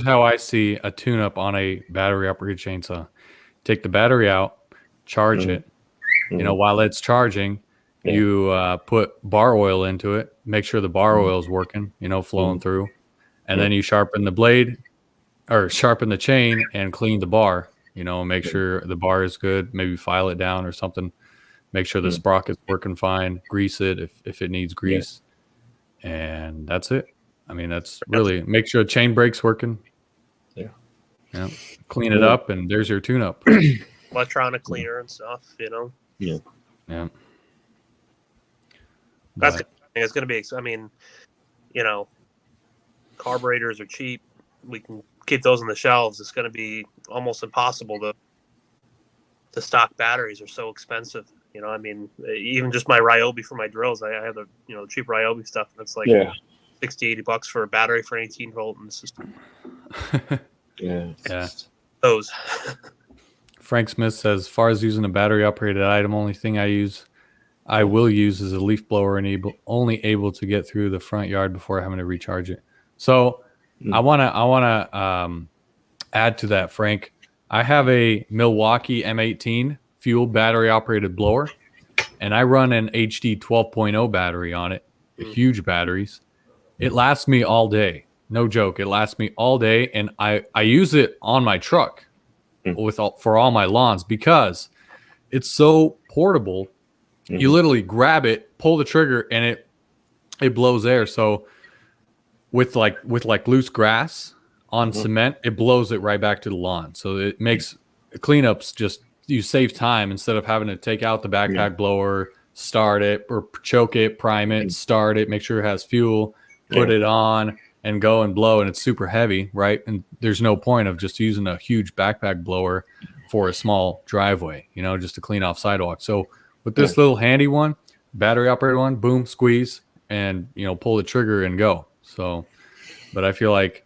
how I see a tune-up on a battery operated chainsaw. Take the battery out, charge it. While it's charging, you put bar oil into it. Make sure the bar oil is working. Flowing through, and then you sharpen the blade, or sharpen the chain and clean the bar. Make sure the bar is good. Maybe file it down or something. Make sure the sprocket's working fine. Grease it if it needs grease, and that's it. I mean, that's really make sure the chain brake's working. Yeah. Clean it up, and there's your tune-up. Electronic cleaner and stuff, Yeah. That's it's going to be. I mean, carburetors are cheap. We can keep those on the shelves. It's going to be almost impossible to stock batteries. Are so expensive. I mean, even just my Ryobi for my drills, I have the cheap Ryobi stuff, and it's like $60-$80 for a battery for an 18-volt, and it's just those. Frank Smith says, as far as using a battery operated item, only thing I will use is a leaf blower, and only able to get through the front yard before having to recharge it. So I wanna add to that, Frank. I have a Milwaukee M18 fuel battery operated blower, and I run an HD 12.0 battery on it, huge batteries. It lasts me all day. No joke. It lasts me all day. And I use it on my truck for all my lawns because it's so portable. You literally grab it, pull the trigger, and it blows air. So with loose grass on cement, it blows it right back to the lawn. So it makes cleanups you save time instead of having to take out the backpack blower, start it, or choke it, prime it, start it, make sure it has fuel, put it on, and go and blow. And it's super heavy, right? And there's no point of just using a huge backpack blower for a small driveway, just to clean off sidewalks. So with this little handy one, battery operated one, boom, squeeze, and pull the trigger and go. So, but I feel like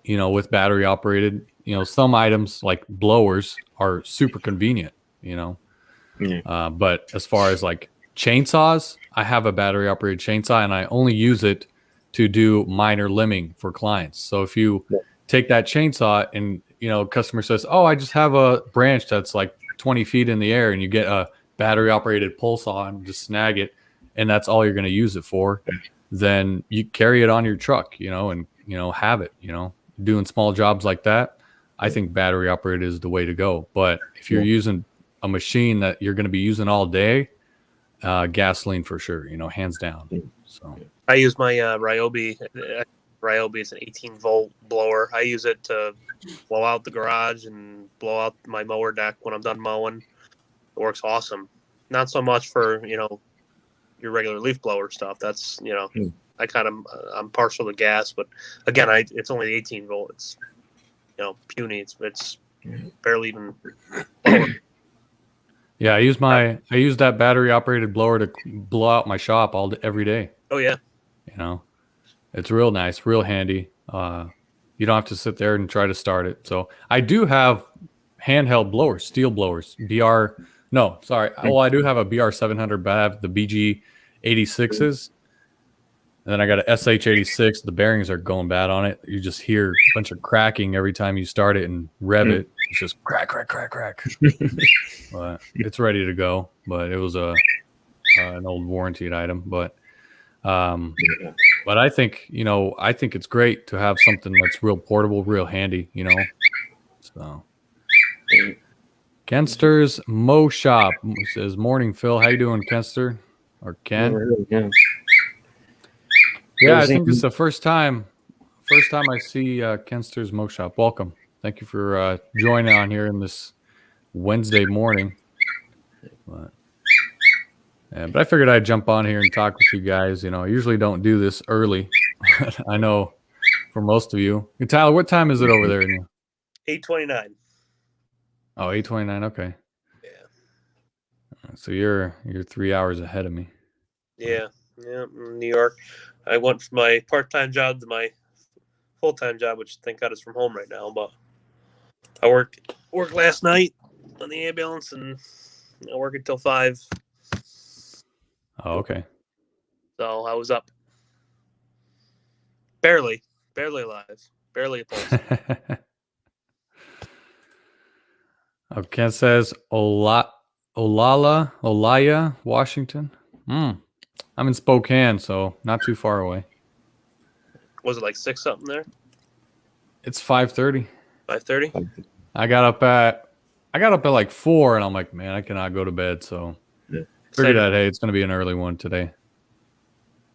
with battery operated, some items like blowers are super convenient, but as far as like chainsaws, I have a battery operated chainsaw and I only use it to do minor limbing for clients. So if you take that chainsaw and customer says, oh, I just have a branch that's like 20 feet in the air, and you get a battery operated pole saw and just snag it, and that's all you're going to use it for, then you carry it on your truck, and have it, doing small jobs like that. I think battery operated is the way to go. But if you're using a machine that you're going to be using all day, gasoline for sure, hands down. So I use my Ryobi. Ryobi is an 18-volt blower. I use it to blow out the garage and blow out my mower deck when I'm done mowing. It works awesome. Not so much for your regular leaf blower stuff. That's I'm partial to gas, but again, it's only 18 volt. It's puny. It's barely even. Yeah, I use that battery operated blower to blow out my shop every day. Oh yeah. It's real nice, real handy. You don't have to sit there and try to start it. So I do have handheld blowers, steel blowers, I do have a BR 700, but I have the BG 86s. And then I got a SH86. The bearings are going bad on it. You just hear a bunch of cracking every time you start it and rev it. It's just crack, crack, crack, crack. But it's ready to go. But it was an old warranted item. But I think it's great to have something that's real portable, real handy. So Kenster's Mo Shop says, "Morning, Phil. How you doing, Kenster or Ken?" Yeah, I think this is the first time I see Kenster's Mo Shop. Welcome. Thank you for joining on here in this Wednesday morning. But I figured I'd jump on here and talk with you guys. I usually don't do this early. I know for most of you. Hey, Tyler, what time is it over there? 8:29. Oh, 8:29. Okay. Yeah. So you're 3 hours ahead of me. Yeah. New York. I went from my part-time job to my full-time job, which thank God is from home right now. But I worked last night on the ambulance, and I work until 5. Oh, okay. So I was up barely alive, barely a pulse. Ken says Olaya, Washington. I'm in Spokane, so not too far away. Was it like 6 something there? It's 5:30. 5:30. I got up at like 4, and I'm like, man, I cannot go to bed. So figured out, hey, it's going to be an early one today.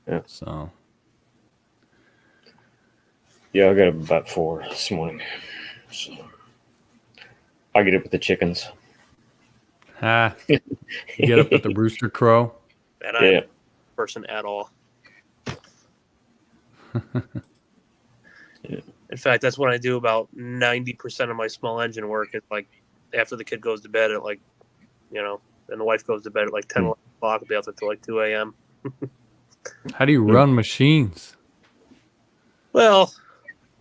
Yeah. So. Yeah, I got up about 4 this morning. So I get up with the chickens. Get up with the rooster crow. And I'm a person at all. In fact, that's what I do about 90% of my small engine work. It's like after the kid goes to bed at and the wife goes to bed at like 10, 11 o'clock. I'll be out there till like 2 a.m. How do you run machines? Well,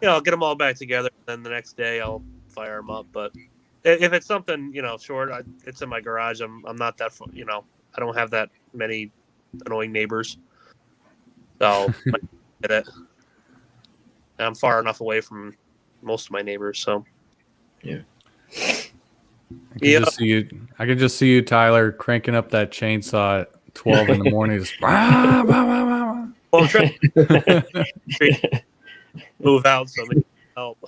I'll get them all back together, and then the next day I'll fire them up. But if it's something, short, it's in my garage. I'm not that, I don't have that many annoying neighbors. So I get it. And I'm far enough away from most of my neighbors, so. Yeah. I can just see you, Tyler, cranking up that chainsaw at 12 in the morning. Just, bah, bah, bah, bah. Well, I'm trying to move out so they can help.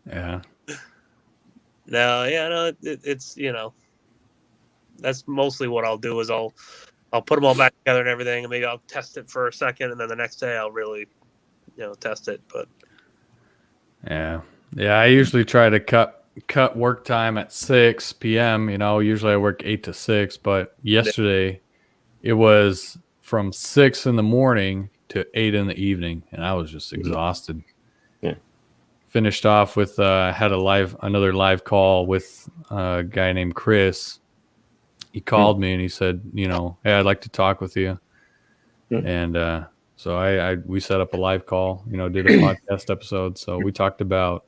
Yeah. No, it's that's mostly what I'll do is I'll put them all back together and everything, and maybe I'll test it for a second, and then the next day I'll really, test it. But yeah, I usually try to cut cut work time at 6 p.m. Usually I work 8 to 6, but yesterday it was from 6 in the morning to 8 in the evening, and I was just exhausted. Yeah. Finished off with had another live call with a guy named Chris. He called me and he said, hey, I'd like to talk with you. And so we set up a live call, did a podcast episode. So we talked about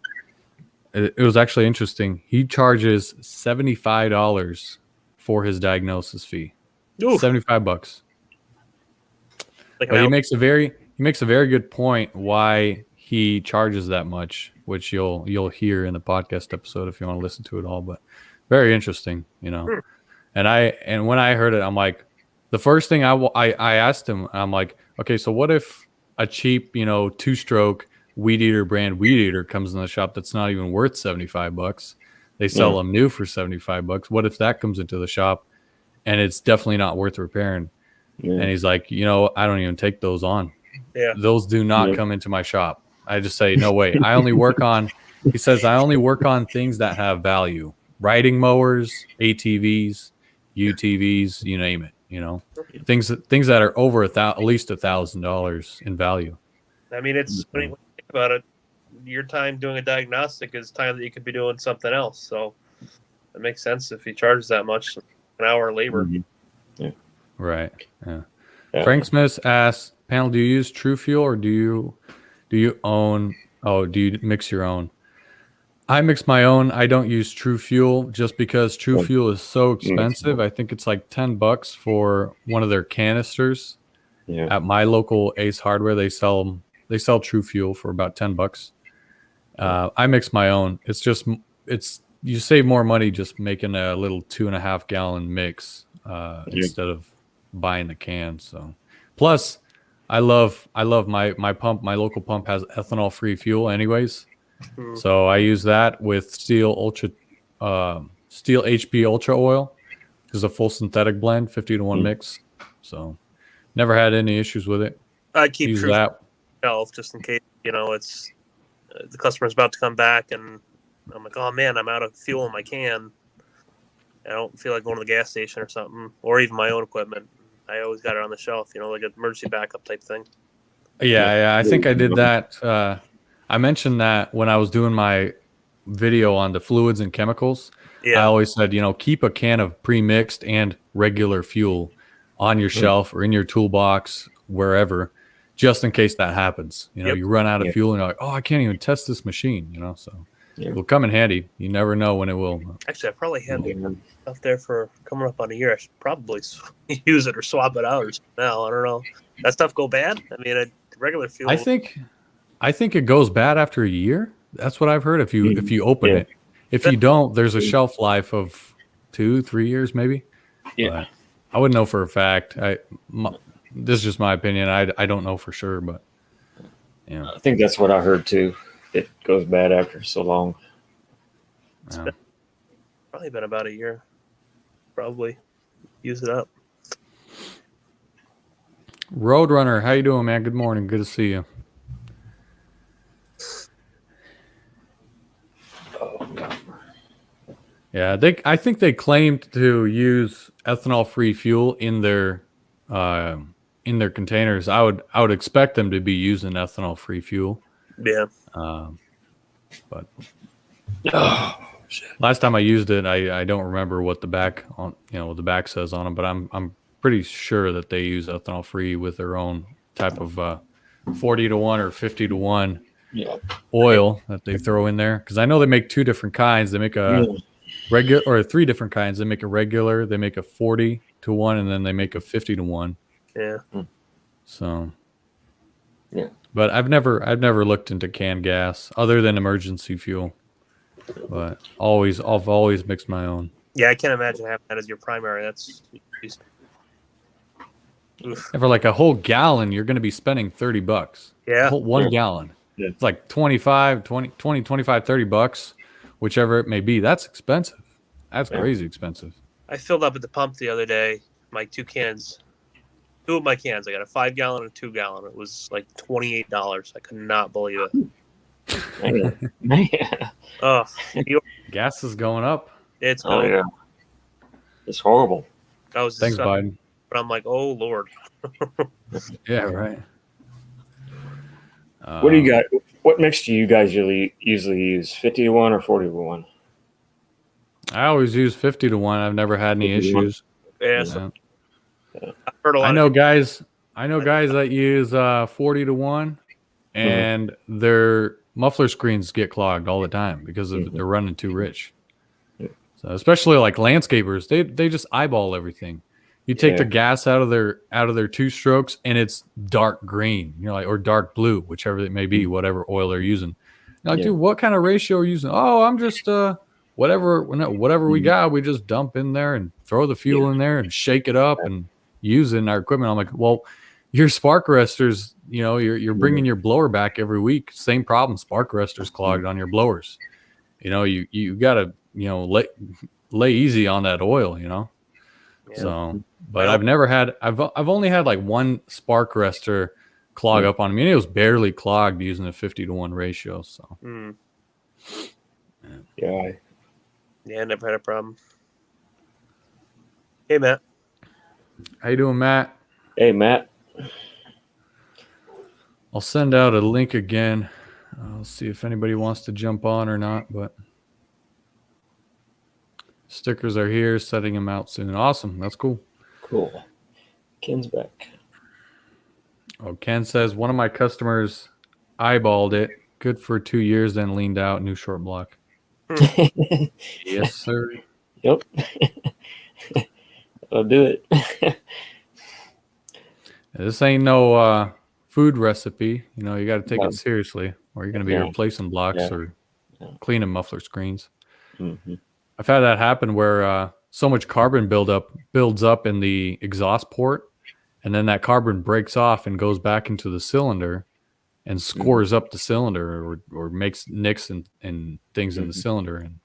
it was actually interesting. He charges $75 for his diagnosis fee. Ooh. $75. Like But he makes a very good point why he charges that much, which you'll hear in the podcast episode if you want to listen to it all. But very interesting, And when I heard it, I'm like, the first thing I asked him, I'm like, okay, so what if a cheap, 2-stroke Weed Eater brand Weed Eater comes in the shop that's not even worth $75? They sell them new for $75. What if that comes into the shop and it's definitely not worth repairing? Yeah. And he's like, I don't even take those on. Yeah. Those do not come into my shop. I just say, no way. I only work on things that have value. Riding mowers, ATVs, UTVs, you name it, things that are over at least $1,000 in value. I mean, it's when you think about it, your time doing a diagnostic is time that you could be doing something else. So it makes sense if he charges that much an hour of labor. Mm-hmm. Yeah. Right. Yeah. Frank Smith asks, panel, do you use True Fuel or do you mix your own? I mix my own. I don't use True Fuel just because True Fuel is so expensive. I think it's like $10 for one of their canisters. Yeah. At my local Ace Hardware, they sell True Fuel for about $10. I mix my own. You save more money just making a little 2.5 gallon mix instead of buying the can. So, plus, I love my pump. My local pump has ethanol free fuel, anyways. So I use that with Steel HP Ultra Oil, which is a full synthetic blend, 50-to-1 mix. So never had any issues with it. I keep True that shelf just in case it's the customer's about to come back and I'm like, oh man, I'm out of fuel in my can. I don't feel like going to the gas station or something, or even my own equipment. I always got it on the shelf, like an emergency backup type thing. Yeah. I think I did that. I mentioned that when I was doing my video on the fluids and chemicals. Yeah. I always said, keep a can of pre-mixed and regular fuel on your shelf or in your toolbox, wherever, just in case that happens. You run out of fuel and you're like, oh, I can't even test this machine, so it'll come in handy. You never know when it will. Actually, I probably had stuff there for coming up on a year. I should probably use it or swap it out or something now. I don't know. That stuff go bad? I mean, regular fuel. I think it goes bad after a year. That's what I've heard. If you open it, if you don't, there's a shelf life of 2-3 years, maybe. Yeah, but I wouldn't know for a fact. This is just my opinion. I don't know for sure, but I think that's what I heard too. It goes bad after so long. Probably been about a year. Probably use it up. Roadrunner, how you doing, man? Good morning. Good to see you. Yeah, I think they claimed to use ethanol-free fuel in their containers. I would expect them to be using ethanol-free fuel. Yeah. But last time I used it, I don't remember what the back says on them, but I'm pretty sure that they use ethanol-free with their own type of 40-to-1 or 50-to-1 oil that they throw in there. Because I know they make 2 different kinds. They make a regular, or 3 different kinds. They make a regular, they make a 40-to-1, and then they make a 50-to-1. Yeah. So. Yeah. But I've never looked into canned gas other than emergency fuel. But I've always mixed my own. Yeah, I can't imagine having that as your primary. That's oof. And for like a whole gallon, you're going to be spending $30. Yeah. One gallon. Yeah. It's like 25, 30 bucks, whichever it may be. That's expensive. That's crazy expensive. I filled up at the pump the other day, my 2 cans. 2 of my cans. I got a 5-gallon and a 2-gallon. It was like $28. I could not believe it. Man. Man. Oh, Gas is going up. it's Oh going. yeah, it's horrible. I was Thanks, disgusted, Biden. but I'm like, oh Lord. Yeah, right. What do you got? What mix do you guys usually use? 50 to 1 or 40 to 1? I always use 50 to 1. I've never had any 50 to 1? issues. Yeah, so I've heard a lot. I know guys that use 40 to 1 and their muffler screens get clogged all the time because they're running too rich. So especially like landscapers, they just eyeball everything. You take the gas out of their two strokes and it's dark green, or dark blue, whichever it may be, whatever oil they're using. You're like, dude, what kind of ratio are you using? Oh, I'm just whatever we got, we just dump in there and throw the fuel in there and shake it up and use it in our equipment. I'm like, well, your spark arresters, you're bringing your blower back every week. Same problem, spark arresters clogged on your blowers. You gotta lay easy on that oil. Yeah. So, but I've only had like one spark arrestor clog up on me, and it was barely clogged using a 50 to 1 ratio. So Yeah. I never had a problem. Hey Matt. How you doing, Matt? Hey Matt. I'll send out a link again. I'll see if anybody wants to jump on or not, but stickers are here, setting them out soon. Awesome. That's cool. Cool. Ken's back. Oh, Ken says one of my customers eyeballed it. Good for 2 years, then leaned out. New short block. Yes, sir. Yep. I'll do it. This ain't no food recipe. You got to take No. it seriously, or you're going to be Yeah. replacing blocks Yeah. or Yeah. cleaning muffler screens. Mm-hmm. I've had that happen where so much carbon builds up in the exhaust port, and then that carbon breaks off and goes back into the cylinder and scores up the cylinder or makes nicks and things in the cylinder. And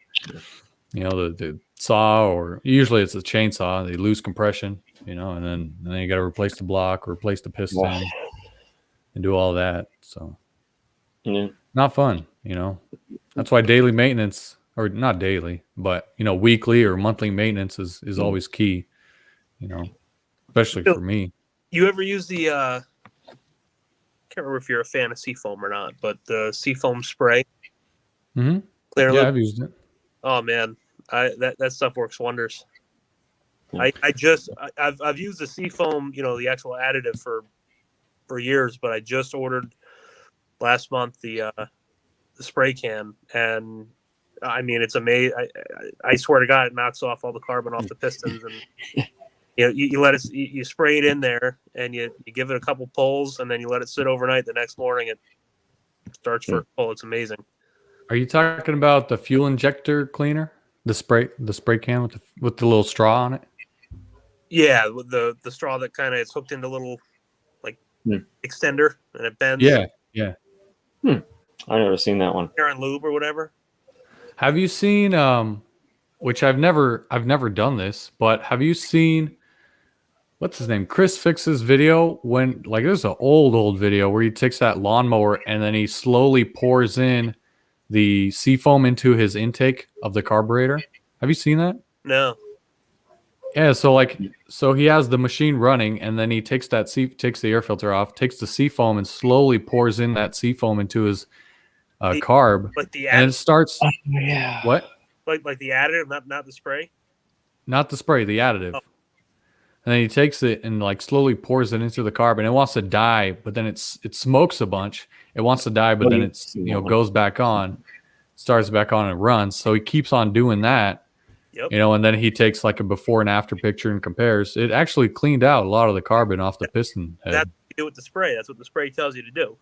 the saw, or usually it's a chainsaw, they lose compression, and then you got to replace the block, replace the piston, and do all that. So not fun. That's why daily maintenance, or not daily, but weekly or monthly maintenance is always key. Especially for me. You ever use the can't remember if you're a fan of Seafoam or not, but the Seafoam spray? Mm-hmm. Clear Yeah, look. I've used it. Oh man, that stuff works wonders. Yeah. I've used the Seafoam, the actual additive for years, but I just ordered last month the spray can, and I mean it's amazing. I swear to God, it knocks off all the carbon off the pistons, and you let it, you spray it in there, and you give it a couple pulls, and then you let it sit overnight. The next morning, it starts for a pull. It's amazing. Are you talking about the fuel injector cleaner? The spray can with the little straw on it? Yeah, with the straw that kind of is hooked into little extender, and it bends. Yeah. I've never seen that one. Air and lube or whatever. Have you seen which I've never done this, but have you seen what's his name? Chris Fix's video when there's an old video where he takes that lawnmower and then he slowly pours in the seafoam into his intake of the carburetor. Have you seen that? No. Yeah, so he has the machine running and then he takes the air filter off, takes the seafoam and slowly pours in that seafoam into his carb. Like the and it starts Yeah. what? Like the additive, not the spray. Not the spray, the additive. Oh. And then he takes it and slowly pours it into the carb, and it wants to die, but then it smokes a bunch. It wants to die, but then it's goes back on, starts back on and runs. So he keeps on doing that. Yep. And then he takes a before and after picture and compares. It actually cleaned out a lot of the carbon off the piston head. That's what you do with the spray. That's what the spray tells you to do.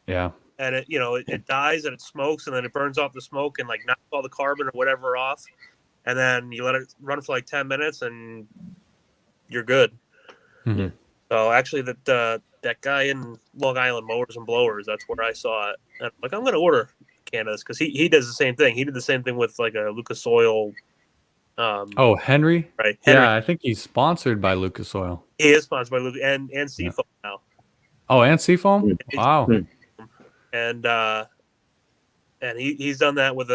Yeah. And it dies and it smokes, and then it burns off the smoke and knocks all the carbon or whatever off, and then you let it run for 10 minutes and you're good. Mm-hmm. So actually, that guy in Long Island Mowers and Blowers, that's where I saw it. And I'm going to order Canada's because he does the same thing. He did the same thing with a Lucas Oil. Henry? Right. Henry. Yeah, I think he's sponsored by Lucas Oil. He is sponsored by Lucas and Seafoam now. Oh, and Seafoam? Wow. And and he's done that with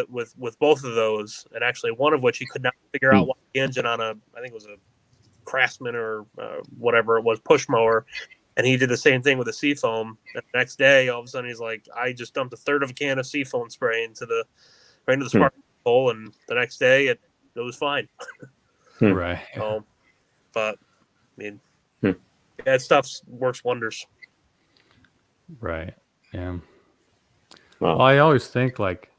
both of those, and actually one of which he could not figure out why the engine on I think it was a Craftsman or whatever it was, push mower, and he did the same thing with the Seafoam. And the next day, all of a sudden, he's like, I just dumped a third of a can of Seafoam spray into the spark hole, and the next day it was fine. Right. But I mean, that stuff works wonders. Right. Yeah. Well, I always think like,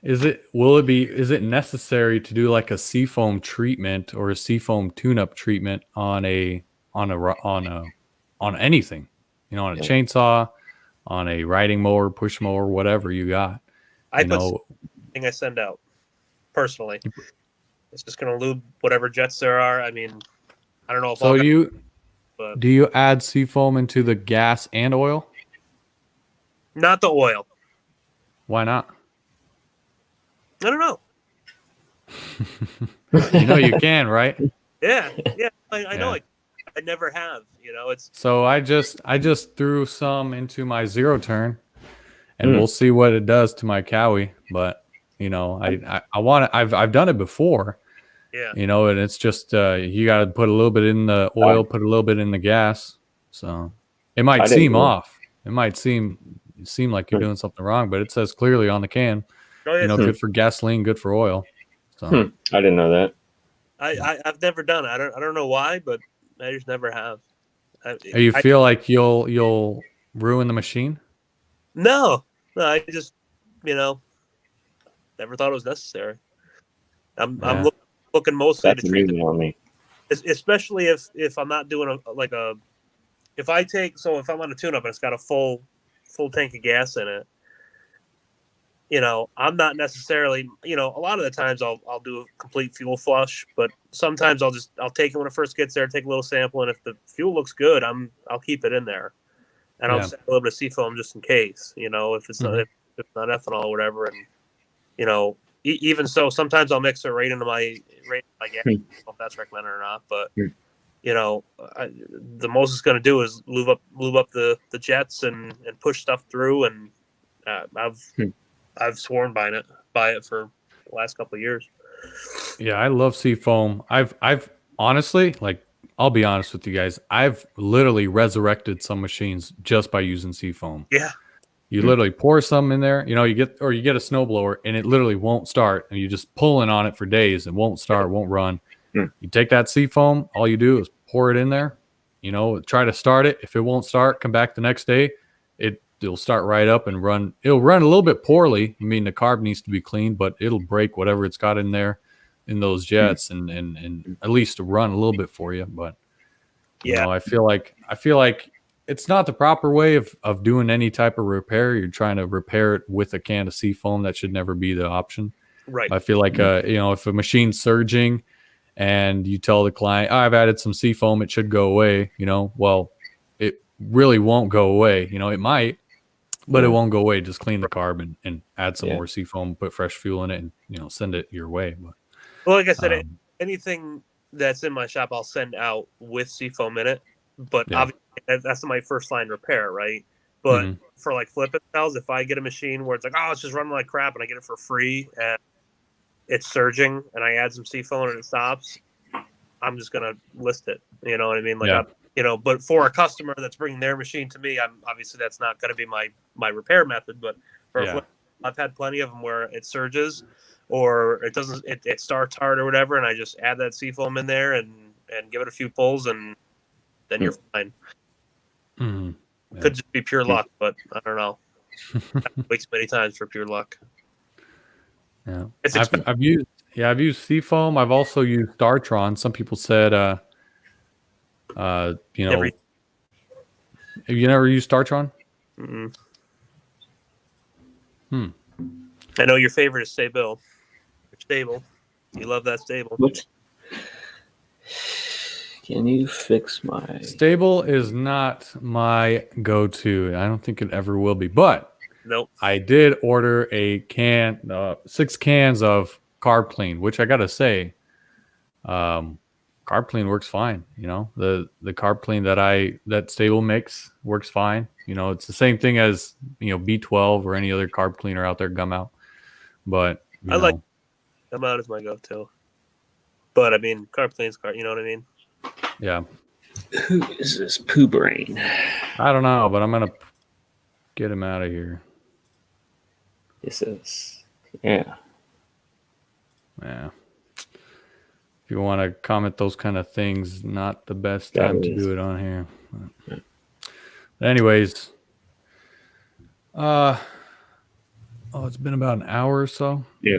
is it necessary to do like a Seafoam treatment or a Seafoam tune-up treatment on anything, on a chainsaw, on a riding mower, push mower, whatever you got? I send out personally. It's just going to lube whatever jets there are. I mean, I don't know if do you add Seafoam into the gas and oil? Not the oil. Why not? I don't know. You can, right? Yeah. I know. I never have. It's so I just threw some into my zero turn, and we'll see what it does to my Cowie. But I want to. I've done it before. Yeah. And it's just you got to put a little bit in the oil, put a little bit in the gas. So it might seem off. It might seem like you're doing something wrong, but it says clearly on the can. Good for gasoline, good for oil. So I didn't know that. I've never done it. I don't know why, but I just never have. You feel like you'll ruin the machine? No, I just never thought it was necessary. I'm looking mostly to treat on me, especially if I'm not doing if I'm on a tune-up and it's got a full tank of gas in it. I'm not necessarily, a lot of the times I'll do a complete fuel flush, but sometimes I'll take it when it first gets there, take a little sample, and if the fuel looks good, I'll keep it in there, and I'll just add a little bit of Seafoam just in case, if it's not ethanol or whatever, and even so, sometimes I'll mix it right into my gas. I don't know if that's recommended or not, but the most it's going to do is lube up the jets and push stuff through, and I've sworn by it for the last couple of years. Yeah, I love Seafoam. I've honestly, I'll be honest with you guys, I've literally resurrected some machines just by using Seafoam. Yeah. You literally pour some in there, you get a snowblower and it literally won't start, and you just pulling on it for days and won't start, won't run. You take that Seafoam, all you do is pour it in there, try to start it. If it won't start, come back the next day. It'll start right up and run. It'll run a little bit poorly. I mean, the carb needs to be cleaned, but it'll break whatever it's got in there in those jets and at least run a little bit for you. But I feel like it's not the proper way of doing any type of repair. You're trying to repair it with a can of Seafoam. That should never be the option. Right. I feel like if a machine's surging and you tell the client, I've added some Seafoam, it should go away, well, it really won't go away. It might, but it won't go away. Just clean the carb and add some more Seafoam, put fresh fuel in it, and send it your way. But well, like I said, anything that's in my shop, I'll send out with Seafoam in it. But obviously, that's my first line repair, right? But for flipping cells, if I get a machine where it's it's just running like crap, and I get it for free, and it's surging, and I add some Seafoam and it stops, I'm just gonna list it. You know what I mean? But for a customer that's bringing their machine to me, obviously that's not going to be my repair method. But I've had plenty of them where it surges, or it doesn't, it starts hard or whatever, and I just add that Seafoam in there and give it a few pulls, and then you're fine. Could just be pure luck, but I don't know. I've waited many times for pure luck. Yeah, I've used Seafoam. I've also used Startron. Some people said, have you never used Startron? I know your favorite is Stable. Stable. You love that Stable. What? Can you fix my Stable is not my go-to. I don't think it ever will be. But nope. I did order a 6 cans of Carb Clean, which I gotta say, Carb Clean works fine. The Carb Clean that Stable makes works fine. You know, it's the same thing as, you know, B12 or any other carb cleaner out there, gum out. But I like gum out as my go-to. But I mean, carb clean's carb. You know what I mean? Yeah. Who is this poo brain? I don't know, but I'm gonna get him out of here. This is yeah. Yeah. If you want to comment those kind of things, not the best time to do it on here. But anyways, it's been about an hour or so. Yeah.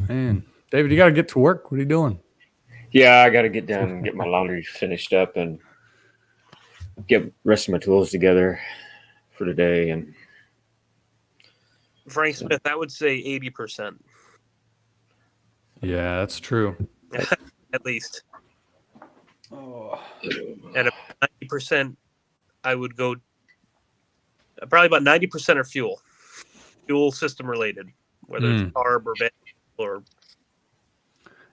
Man, David, you got to get to work. What are you doing? Yeah, I got to get down and get my laundry finished up and get the rest of my tools together for the day. And Frank Smith, I would say 80%. Yeah, that's true. At least. Oh. And 90%, I would go probably about 90% are fuel system related, whether it's carb or or.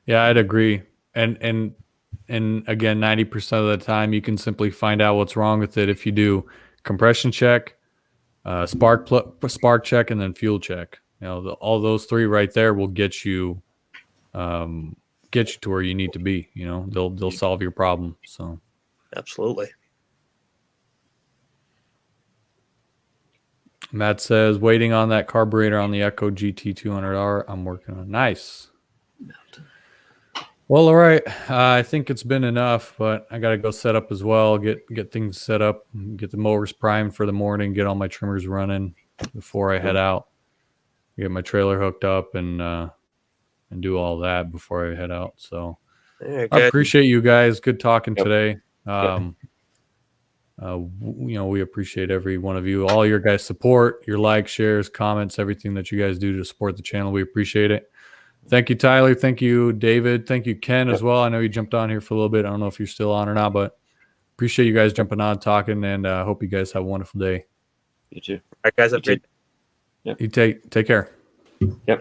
Yeah, I'd agree. And again, 90% of the time you can simply find out what's wrong with it if you do compression check, spark check, and then fuel check. You know, all those three right there will get you to where you need to be. You know, they'll solve your problem. So Absolutely. Matt says, waiting on that carburetor on the Echo GT 200R. I'm working on. Nice. Well, all right. I think it's been enough, but I got to go set up as well. Get things set up, get the mowers primed for the morning, get all my trimmers running before I head out. Get my trailer hooked up and do all that before I head out. So I appreciate you guys. Good talking today. You know, we appreciate every one of you, all your guys' support, your likes, shares, comments, everything that you guys do to support the channel. We appreciate it. Thank you, Tyler. Thank you, David. Thank you, Ken, as well. I know you jumped on here for a little bit. I don't know if you're still on or not, but appreciate you guys jumping on, talking, and hope you guys have a wonderful day. You too. All right, guys. Have a great day. You take care. Yep.